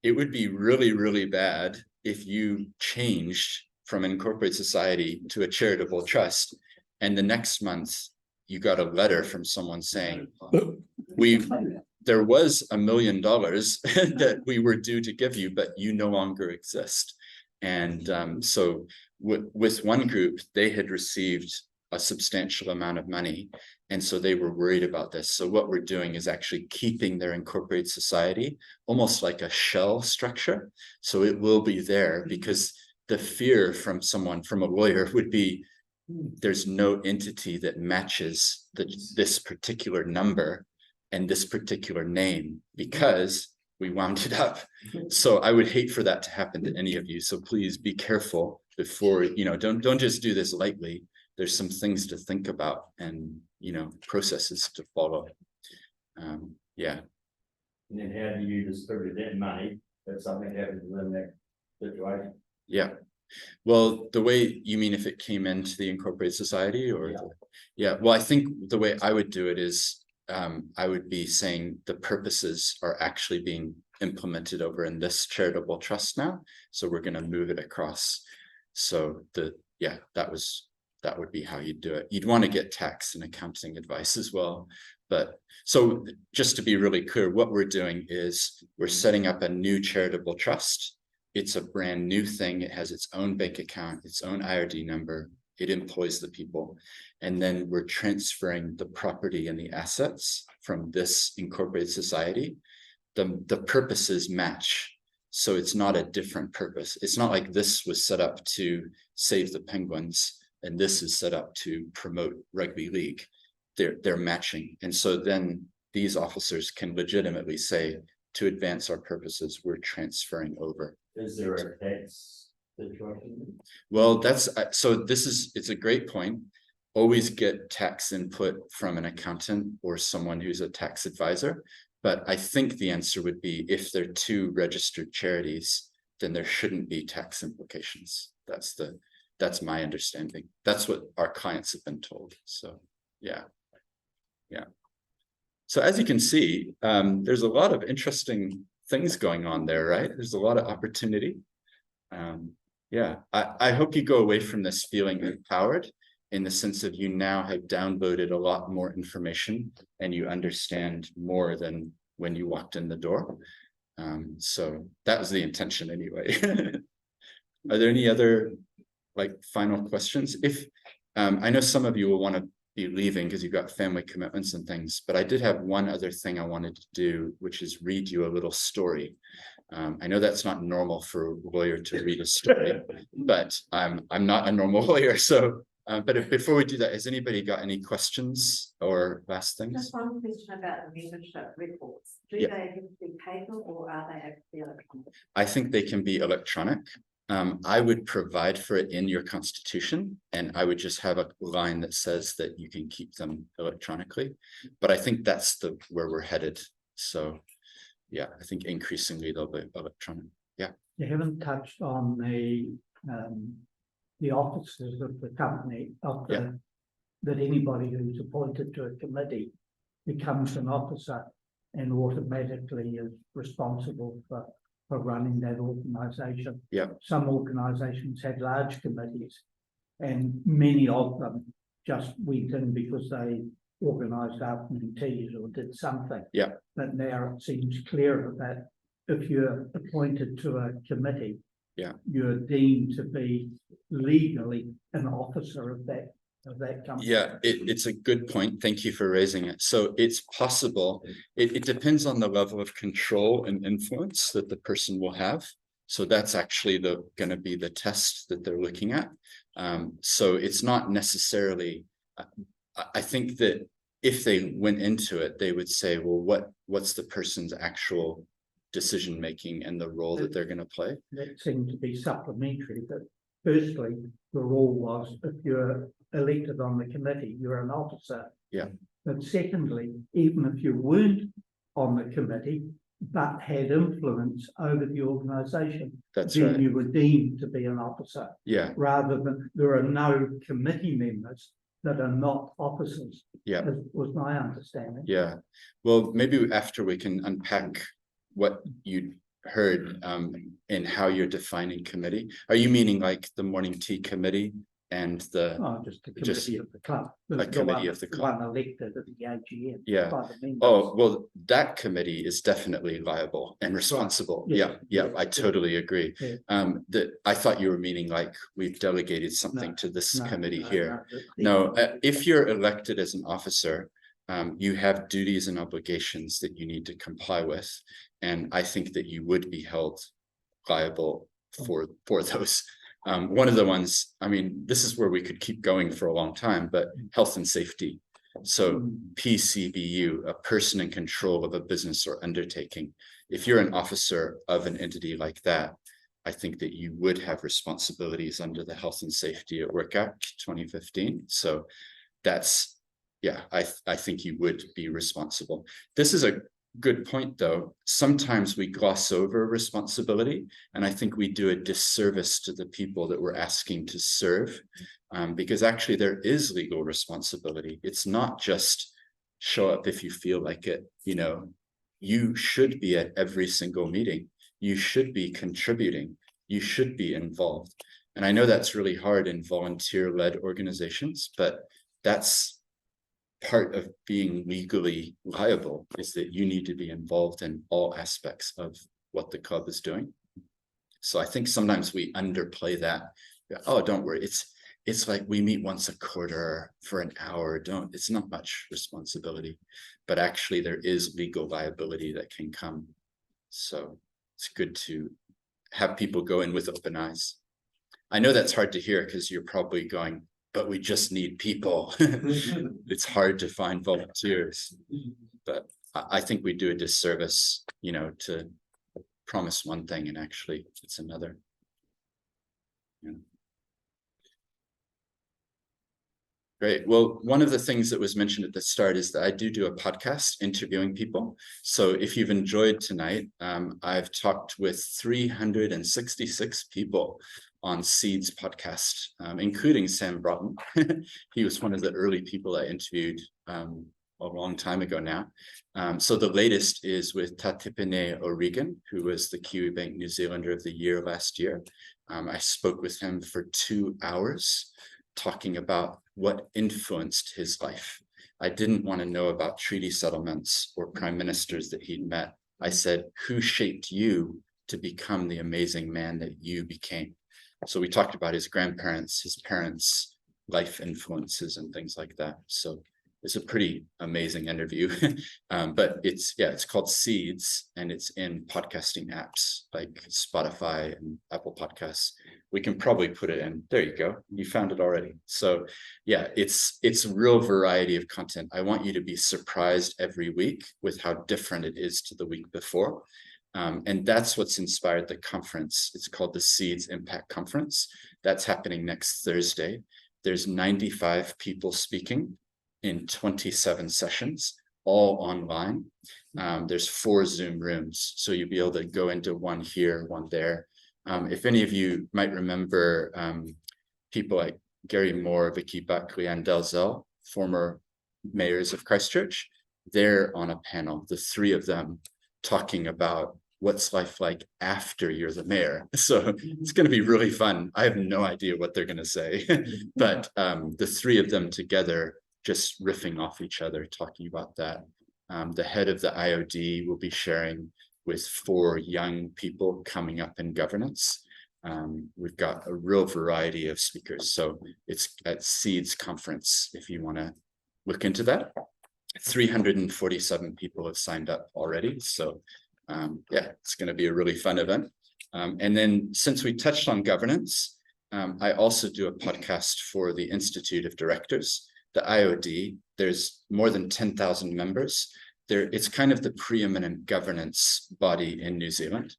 It would be really, really bad if you changed from an incorporated society to a charitable trust, and the next month you got a letter from someone saying, there was $1 million that we were due to give you, but you no longer exist. And so with one group, they had received a substantial amount of money, and so they were worried about this. So what we're doing is actually keeping their incorporated society almost like a shell structure. So it will be there, because the fear from a lawyer would be, there's no entity that matches this particular number and this particular name, because we wound it up. So I would hate for that to happen to any of you. So please be careful before, don't just do this lightly. There's some things to think about and, processes to follow. Yeah. And then how do you distribute that money if something happens within that situation? Yeah. Well, the way you mean, if it came into the incorporated society, or well, I think the way I would do it is I would be saying the purposes are actually being implemented over in this charitable trust now, so we're going to move it across. So that would be how you'd do it. You'd want to get tax and accounting advice as well. But so just to be really clear, what we're doing is we're setting up a new charitable trust, it's a brand new thing. It has its own bank account, its own IRD number. It employs the people. And then we're transferring the property and the assets from this incorporated society. The purposes match. So it's not a different purpose. It's not like this was set up to save the penguins and this is set up to promote rugby league. They're matching. And so then these officers can legitimately say, to advance our purposes, we're transferring over. Is there a tax situation? Well, it's a great point. Always get tax input from an accountant or someone who's a tax advisor. But I think the answer would be if they're two registered charities, then there shouldn't be tax implications. That's my understanding. That's what our clients have been told. So yeah. So as you can see, there's a lot of interesting things going on there, right? There's a lot of opportunity. I hope you go away from this feeling empowered in the sense of you now have downloaded a lot more information and you understand more than when you walked in the door. So that was the intention anyway. Are there any other final questions? If I know some of you will want to be leaving because you've got family commitments and things, but I did have one other thing I wanted to do, which is read you a little story. I know that's not normal for a lawyer to read a story, but I'm not a normal lawyer. So, but before we do that, has anybody got any questions or last things? Just one question about the membership reports. Do Yeah. they have to be paper or are they have to be electronic? I think they can be electronic. I would provide for it in your constitution, and I would just have a line that says that you can keep them electronically. But I think that's where we're headed. So yeah, I think increasingly they'll be electronic. Yeah. You haven't touched on the officers of the company, that anybody who's appointed to a committee becomes an officer and automatically is responsible for running that organisation. Yeah. Some organisations had large committees and many of them just went in because they organised afternoon teas or did something. Yeah. But now it seems clearer that if you're appointed to a committee, you're deemed to be legally an officer of that company. Yeah, it's a good point. Thank you for raising it. So it's possible. It depends on the level of control and influence that the person will have. So that's actually going to be the test that they're looking at. So it's not necessarily. I think that if they went into it, they would say, well, what's the person's actual decision making and the role that they're going to play? That seemed to be supplementary. But firstly, the rule was if you're elected on the committee, you're an officer. Yeah. But secondly, even if you weren't on the committee but had influence over the organisation, That's then right. you were deemed to be an officer. Yeah. Rather than there are no committee members that are not officers. Yeah. Was my understanding. Yeah. Well, maybe after we can unpack what you heard and how you're defining committee. Are you meaning like the morning tea committee and the just the committee of the club. a committee of the club? One elected at the AGM. Yeah. By the members. Oh, well, that committee is definitely liable and responsible. Yeah. Yeah, I totally agree. Yeah. I thought you were meaning like we've delegated something to this committee here. No. If you're elected as an officer, you have duties and obligations that you need to comply with. And I think that you would be held liable for those. One of the ones, I mean, this is where we could keep going for a long time, but health and safety. So PCBU, a person in control of a business or undertaking. If you're an officer of an entity like that, I think that you would have responsibilities under the Health and Safety at Work Act 2015. So that's, yeah, I think you would be responsible. This is a good point, though. Sometimes we gloss over responsibility, and I think we do a disservice to the people that we're asking to serve, because actually there is legal responsibility. It's not just show up if you feel like it. You know, you should be at every single meeting. You should be contributing. You should be involved. And I know that's really hard in volunteer-led organizations, but that's part of being legally liable, is that you need to be involved in all aspects of what the club is doing. So I think sometimes we underplay that. Oh, don't worry. It's like we meet once a quarter for an hour. It's not much responsibility, but actually there is legal liability that can come. So it's good to have people go in with open eyes. I know that's hard to hear because you're probably going, but we just need people. It's hard to find volunteers, but I think we do a disservice, you know, to promise one thing and actually it's another. Yeah. Great. Well, one of the things that was mentioned at the start is that I do a podcast interviewing people. So if you've enjoyed tonight, I've talked with 366 people on Seeds podcast, including Sam Broughton. He was one of the early people I interviewed a long time ago now. So the latest is with Tatipene O'Regan, who was the Kiwi Bank New Zealander of the Year last year. I spoke with him for 2 hours talking about what influenced his life. I didn't want to know about treaty settlements or prime ministers that he'd met. I said, who shaped you to become the amazing man that you became? So we talked about his grandparents, his parents, life influences and things like that. So it's a pretty amazing interview. But it's called Seeds and it's in podcasting apps like Spotify and Apple Podcasts. We can probably put it in. There you go. You found it already. So yeah, it's a real variety of content. I want you to be surprised every week with how different it is to the week before. And that's what's inspired the conference. It's called the Seeds Impact Conference. That's happening next Thursday. There's 95 people speaking in 27 sessions, all online. There's 4 Zoom rooms. So you'll be able to go into one here, one there. If any of you might remember people like Gary Moore, Vicky Buckley, and Dalzell, former mayors of Christchurch, they're on a panel, the 3 of them talking about what's life like after you're the mayor. So it's going to be really fun. I have no idea what they're going to say, but the 3 of them together just riffing off each other, talking about that. The head of the IOD will be sharing with 4 young people coming up in governance. We've got a real variety of speakers. So it's at Seeds Conference, if you want to look into that. 347 people have signed up already. So yeah, it's going to be a really fun event. And then since we touched on governance, I also do a podcast for the Institute of Directors, the IOD. There's more than 10,000 members. It's kind of the preeminent governance body in New Zealand.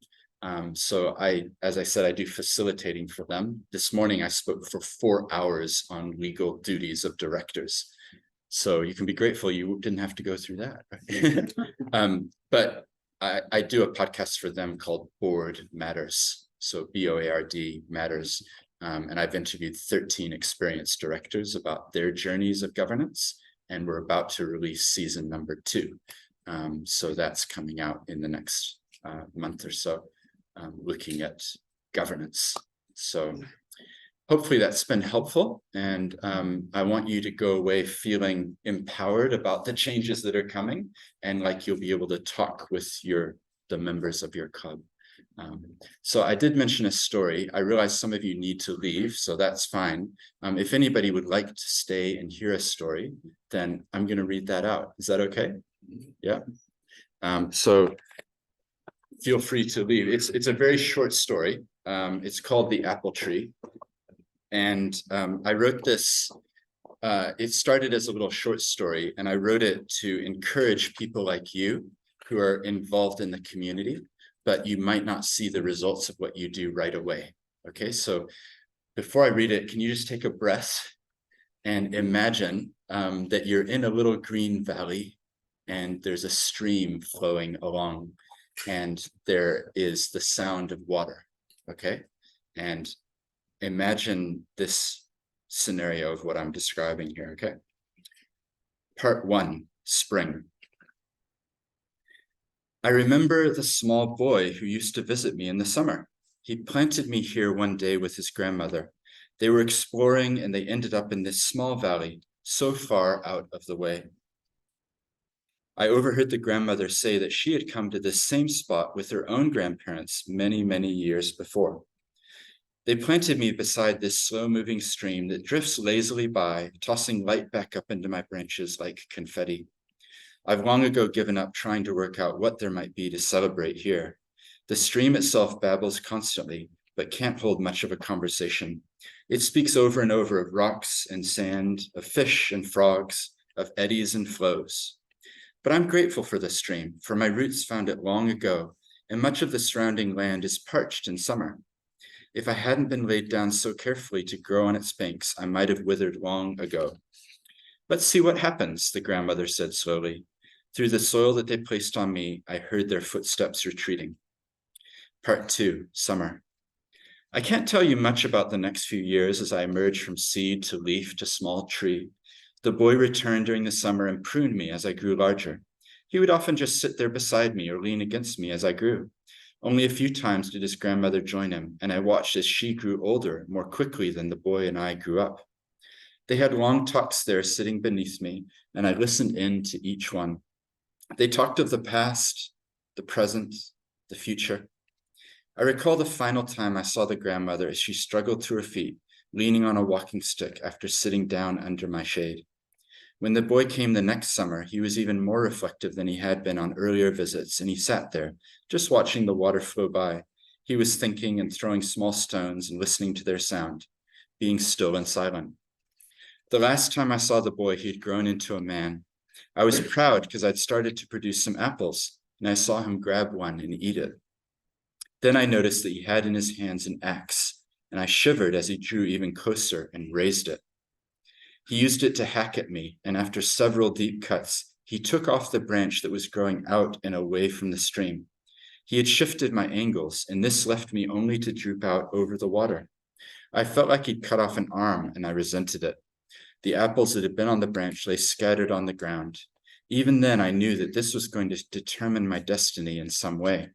So as I said, I do facilitating for them. This morning, I spoke for 4 hours on legal duties of directors. So you can be grateful you didn't have to go through that. Right? But I do a podcast for them called Board Matters. So BOARD Matters. And I've interviewed 13 experienced directors about their journeys of governance. And we're about to release season number 2. So that's coming out in the next month or so, looking at governance. So hopefully that's been helpful. And I want you to go away feeling empowered about the changes that are coming and like you'll be able to talk with the members of your club. So I did mention a story. I realize some of you need to leave, so that's fine. If anybody would like to stay and hear a story, then I'm going to read that out. Is that okay? Yeah. So feel free to leave. It's a very short story. It's called The Apple Tree. And I wrote this, it started as a little short story, and I wrote it to encourage people like you who are involved in the community, but you might not see the results of what you do right away. Okay, so before I read it, can you just take a breath and imagine that you're in a little green valley and there's a stream flowing along and there is the sound of water, okay? And imagine this scenario of what I'm describing here, okay? Part 1, spring. I remember the small boy who used to visit me in the summer. He planted me here one day with his grandmother. They were exploring and they ended up in this small valley, so far out of the way. I overheard the grandmother say that she had come to this same spot with her own grandparents many, many years before. They planted me beside this slow-moving stream that drifts lazily by, tossing light back up into my branches like confetti. I've long ago given up trying to work out what there might be to celebrate here. The stream itself babbles constantly, but can't hold much of a conversation. It speaks over and over of rocks and sand, of fish and frogs, of eddies and flows. But I'm grateful for the stream, for my roots found it long ago, and much of the surrounding land is parched in summer. If I hadn't been laid down so carefully to grow on its banks, I might have withered long ago. Let's see what happens, the grandmother said slowly. Through the soil that they placed on me, I heard their footsteps retreating. Part 2, Summer. I can't tell you much about the next few years as I emerged from seed to leaf to small tree. The boy returned during the summer and pruned me as I grew larger. He would often just sit there beside me or lean against me as I grew. Only a few times did his grandmother join him, and I watched as she grew older more quickly than the boy and I grew up. They had long talks there sitting beneath me, and I listened in to each one. They talked of the past, the present, the future. I recall the final time I saw the grandmother as she struggled to her feet, leaning on a walking stick after sitting down under my shade. When the boy came the next summer, he was even more reflective than he had been on earlier visits, and he sat there, just watching the water flow by. He was thinking and throwing small stones and listening to their sound, being still and silent. The last time I saw the boy, he had grown into a man. I was proud because I'd started to produce some apples, and I saw him grab one and eat it. Then I noticed that he had in his hands an axe, and I shivered as he drew even closer and raised it. He used it to hack at me, and after several deep cuts, he took off the branch that was growing out and away from the stream. He had shifted my angles, and this left me only to droop out over the water. I felt like he'd cut off an arm, and I resented it. The apples that had been on the branch lay scattered on the ground. Even then, I knew that this was going to determine my destiny in some way.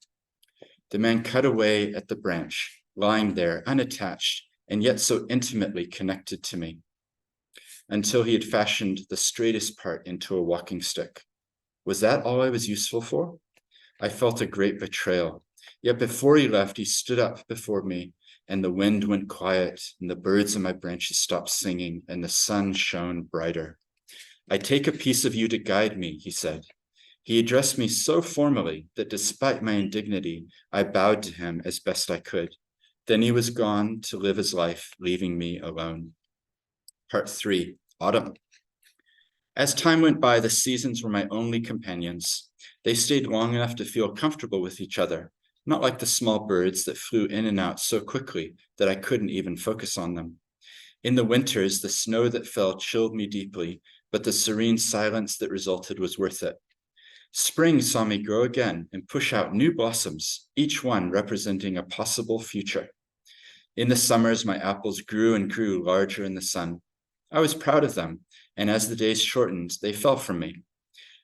The man cut away at the branch, lying there unattached, and yet so intimately connected to me, until he had fashioned the straightest part into a walking stick. Was that all I was useful for? I felt a great betrayal. Yet before he left, he stood up before me, and the wind went quiet, and the birds in my branches stopped singing, and the sun shone brighter. I take a piece of you to guide me, he said. He addressed me so formally that despite my indignity, I bowed to him as best I could. Then he was gone to live his life, leaving me alone. Part 3, Autumn. As time went by, the seasons were my only companions. They stayed long enough to feel comfortable with each other, not like the small birds that flew in and out so quickly that I couldn't even focus on them. In the winters, the snow that fell chilled me deeply, but the serene silence that resulted was worth it. Spring saw me grow again and push out new blossoms, each one representing a possible future. In the summers, my apples grew and grew larger in the sun. I was proud of them, and as the days shortened, they fell from me.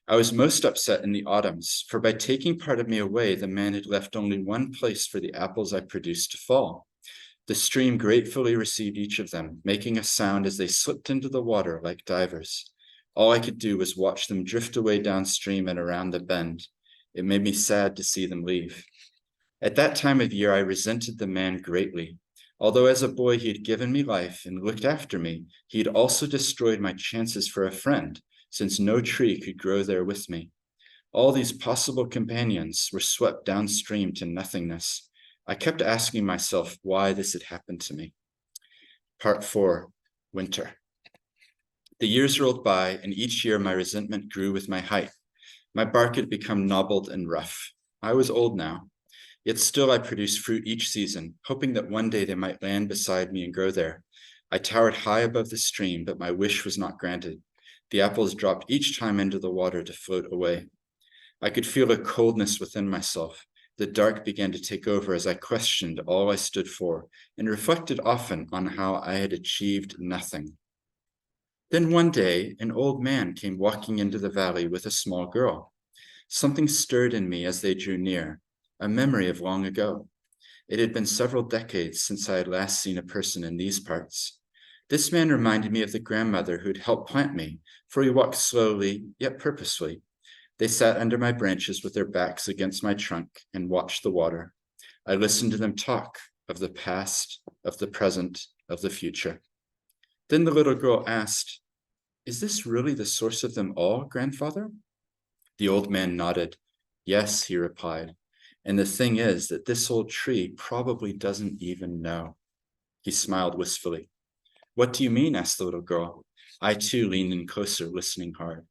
I was most upset in the autumns, for by taking part of me away, the man had left only one place for the apples I produced to fall. The stream gratefully received each of them, making a sound as they slipped into the water like divers. All I could do was watch them drift away downstream and around the bend. It made me sad to see them leave. At that time of year, I resented the man greatly. Although as a boy he had given me life and looked after me, he had also destroyed my chances for a friend, since no tree could grow there with me. All these possible companions were swept downstream to nothingness. I kept asking myself why this had happened to me. Part 4, Winter. The years rolled by, and each year my resentment grew with my height. My bark had become knobbled and rough. I was old now. Yet still I produced fruit each season, hoping that one day they might land beside me and grow there. I towered high above the stream, but my wish was not granted. The apples dropped each time into the water to float away. I could feel a coldness within myself. The dark began to take over as I questioned all I stood for and reflected often on how I had achieved nothing. Then one day, an old man came walking into the valley with a small girl. Something stirred in me as they drew near, a memory of long ago. It had been several decades since I had last seen a person in these parts. This man reminded me of the grandmother who had helped plant me, for he walked slowly, yet purposefully. They sat under my branches with their backs against my trunk and watched the water. I listened to them talk of the past, of the present, of the future. Then the little girl asked, "Is this really the source of them all, grandfather?" The old man nodded. "Yes," he replied. "And the thing is that this old tree probably doesn't even know." He smiled wistfully. "What do you mean?" asked the little girl. I too leaned in closer, listening hard.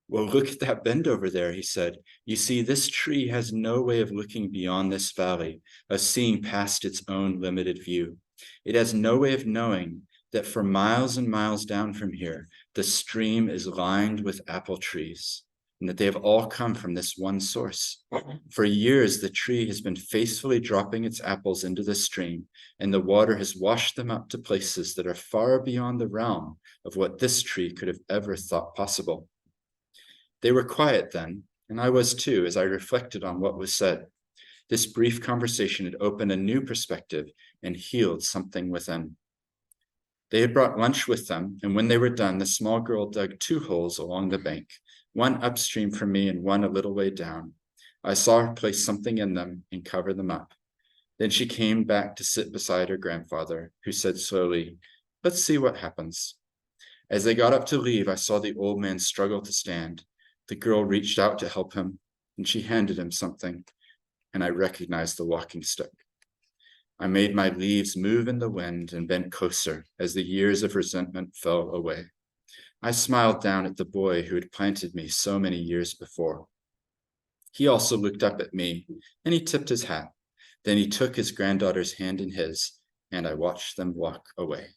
"Well, look at that bend over there," he said. "You see, this tree has no way of looking beyond this valley, of seeing past its own limited view. It has no way of knowing that for miles and miles down from here, the stream is lined with apple trees, and that they have all come from this one source. For years, the tree has been faithfully dropping its apples into the stream, and the water has washed them up to places that are far beyond the realm of what this tree could have ever thought possible." They were quiet then, and I was too, as I reflected on what was said. This brief conversation had opened a new perspective and healed something within. They had brought lunch with them, and when they were done, the small girl dug 2 holes along the bank, one upstream from me and one a little way down. I saw her place something in them and cover them up. Then she came back to sit beside her grandfather, who said slowly, "Let's see what happens." As they got up to leave, I saw the old man struggle to stand. The girl reached out to help him, and she handed him something, and I recognized the walking stick. I made my leaves move in the wind and bent closer as the years of resentment fell away. I smiled down at the boy who had planted me so many years before. He also looked up at me, and he tipped his hat. Then he took his granddaughter's hand in his, and I watched them walk away.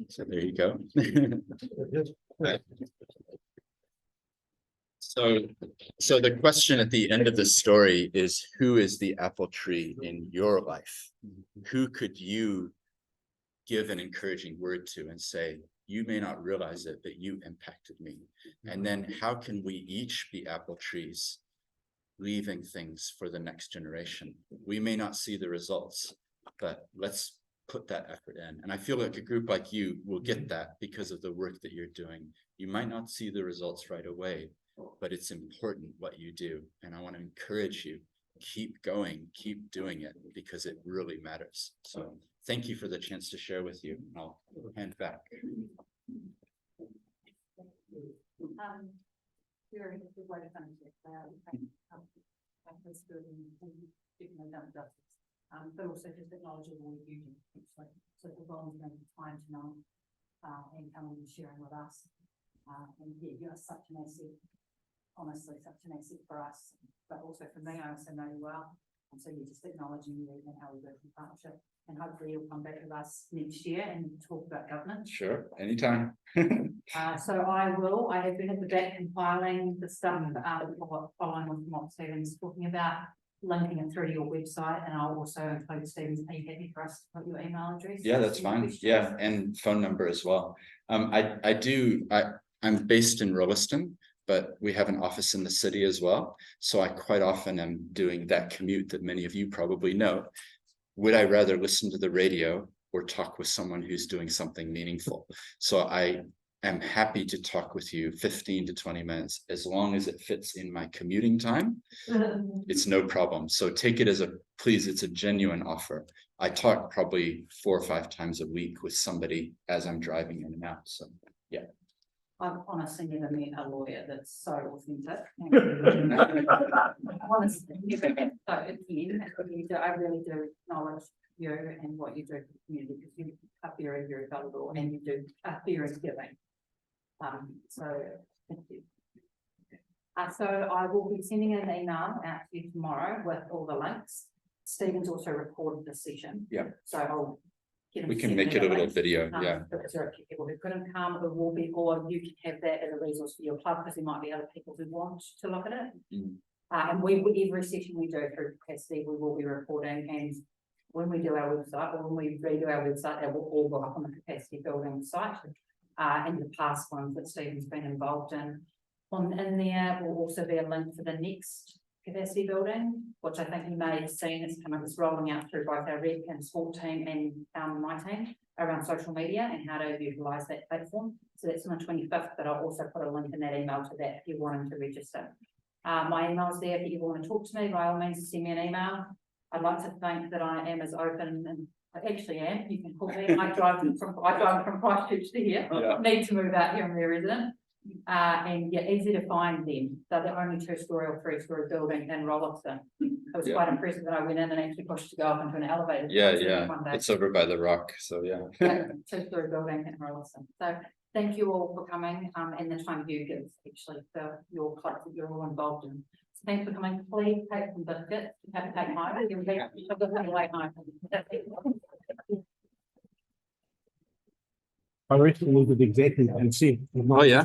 So there you go. So the question at the end of the story is, who is the apple tree in your life? Who could you give an encouraging word to and say, you may not realize it, but you impacted me? And then how can we each be apple trees, leaving things for the next generation? We may not see the results, but let's put that effort in. And I feel like a group like you will get that because of the work that you're doing. You might not see the results right away, but it's important what you do. And I want to encourage you, keep going, keep doing it, because it really matters. So thank you for the chance to share with you. I'll hand back. Very good way to finish it. But also just acknowledging all of you, so the volunteering time tonight, and coming and sharing with us. And yeah, you're such an asset, honestly, such an asset for us, but also for me. I also know you well, and so you're just acknowledging you and how we work in partnership. And hopefully you'll come back with us next year and talk about governance. Sure, anytime. So I have been at the back compiling the stuff, following on from what Steven's talking about, linking it through to your website, and I'll also include Steven's. Are you happy for us to put your email address? Yeah, that's fine. Yeah, and phone number as well. I'm based in Rolleston, but we have an office in the city as well. So I quite often am doing that commute that many of you probably know. Would I rather listen to the radio or talk with someone who's doing something meaningful? So I am happy to talk with you 15 to 20 minutes, as long as it fits in my commuting time. It's no problem. So take it as please, it's a genuine offer. I talk probably 4 or 5 times a week with somebody as I'm driving in and out. So yeah. I've honestly never met a lawyer that's so authentic. Honestly, so again, I really do acknowledge you and what you do for the community, because you are very, very valuable, and you do are very giving. So thank you. So I will be sending an email out to you tomorrow with all the links. Steven's also recorded the session. Yeah. So I'll get him. We can make it a little video. Yeah. For people who couldn't come, it will be, or you can have that as a resource for your club, because there might be other people who want to look at it. And every session we do through capacity, we will be recording, and when we do our website, or when we redo our website, it will all go up on the capacity building site. And the past ones that Steven's been involved in there will also be a link for the next capacity building, which I think you may have seen. It's rolling out through both our rec and sport team and my team. around social media and how to utilise that platform. So that's on the 25th, but I'll also put a link in that email to that if you're wanting to register. My email's there if you want to talk to me, by all means, send me an email. I'd like to think that I am as open, and I actually am. You can call me. I drive from Christchurch to here. Yeah. Need to move out here. I'm a resident. And yeah, easy to find them. They're the only 2-story or 3-story building in Rolleston. It was quite impressive that I went in and actually pushed to go up into an elevator. One day. It's over by the rock, so yeah. 2-story building in Rolleston. So thank you all for coming, and the time you give actually for your club that you're all involved in. So thanks for coming. Please take some biscuits, have a take home. You'll be a good way home. I recently did exactly and said. Oh, yeah?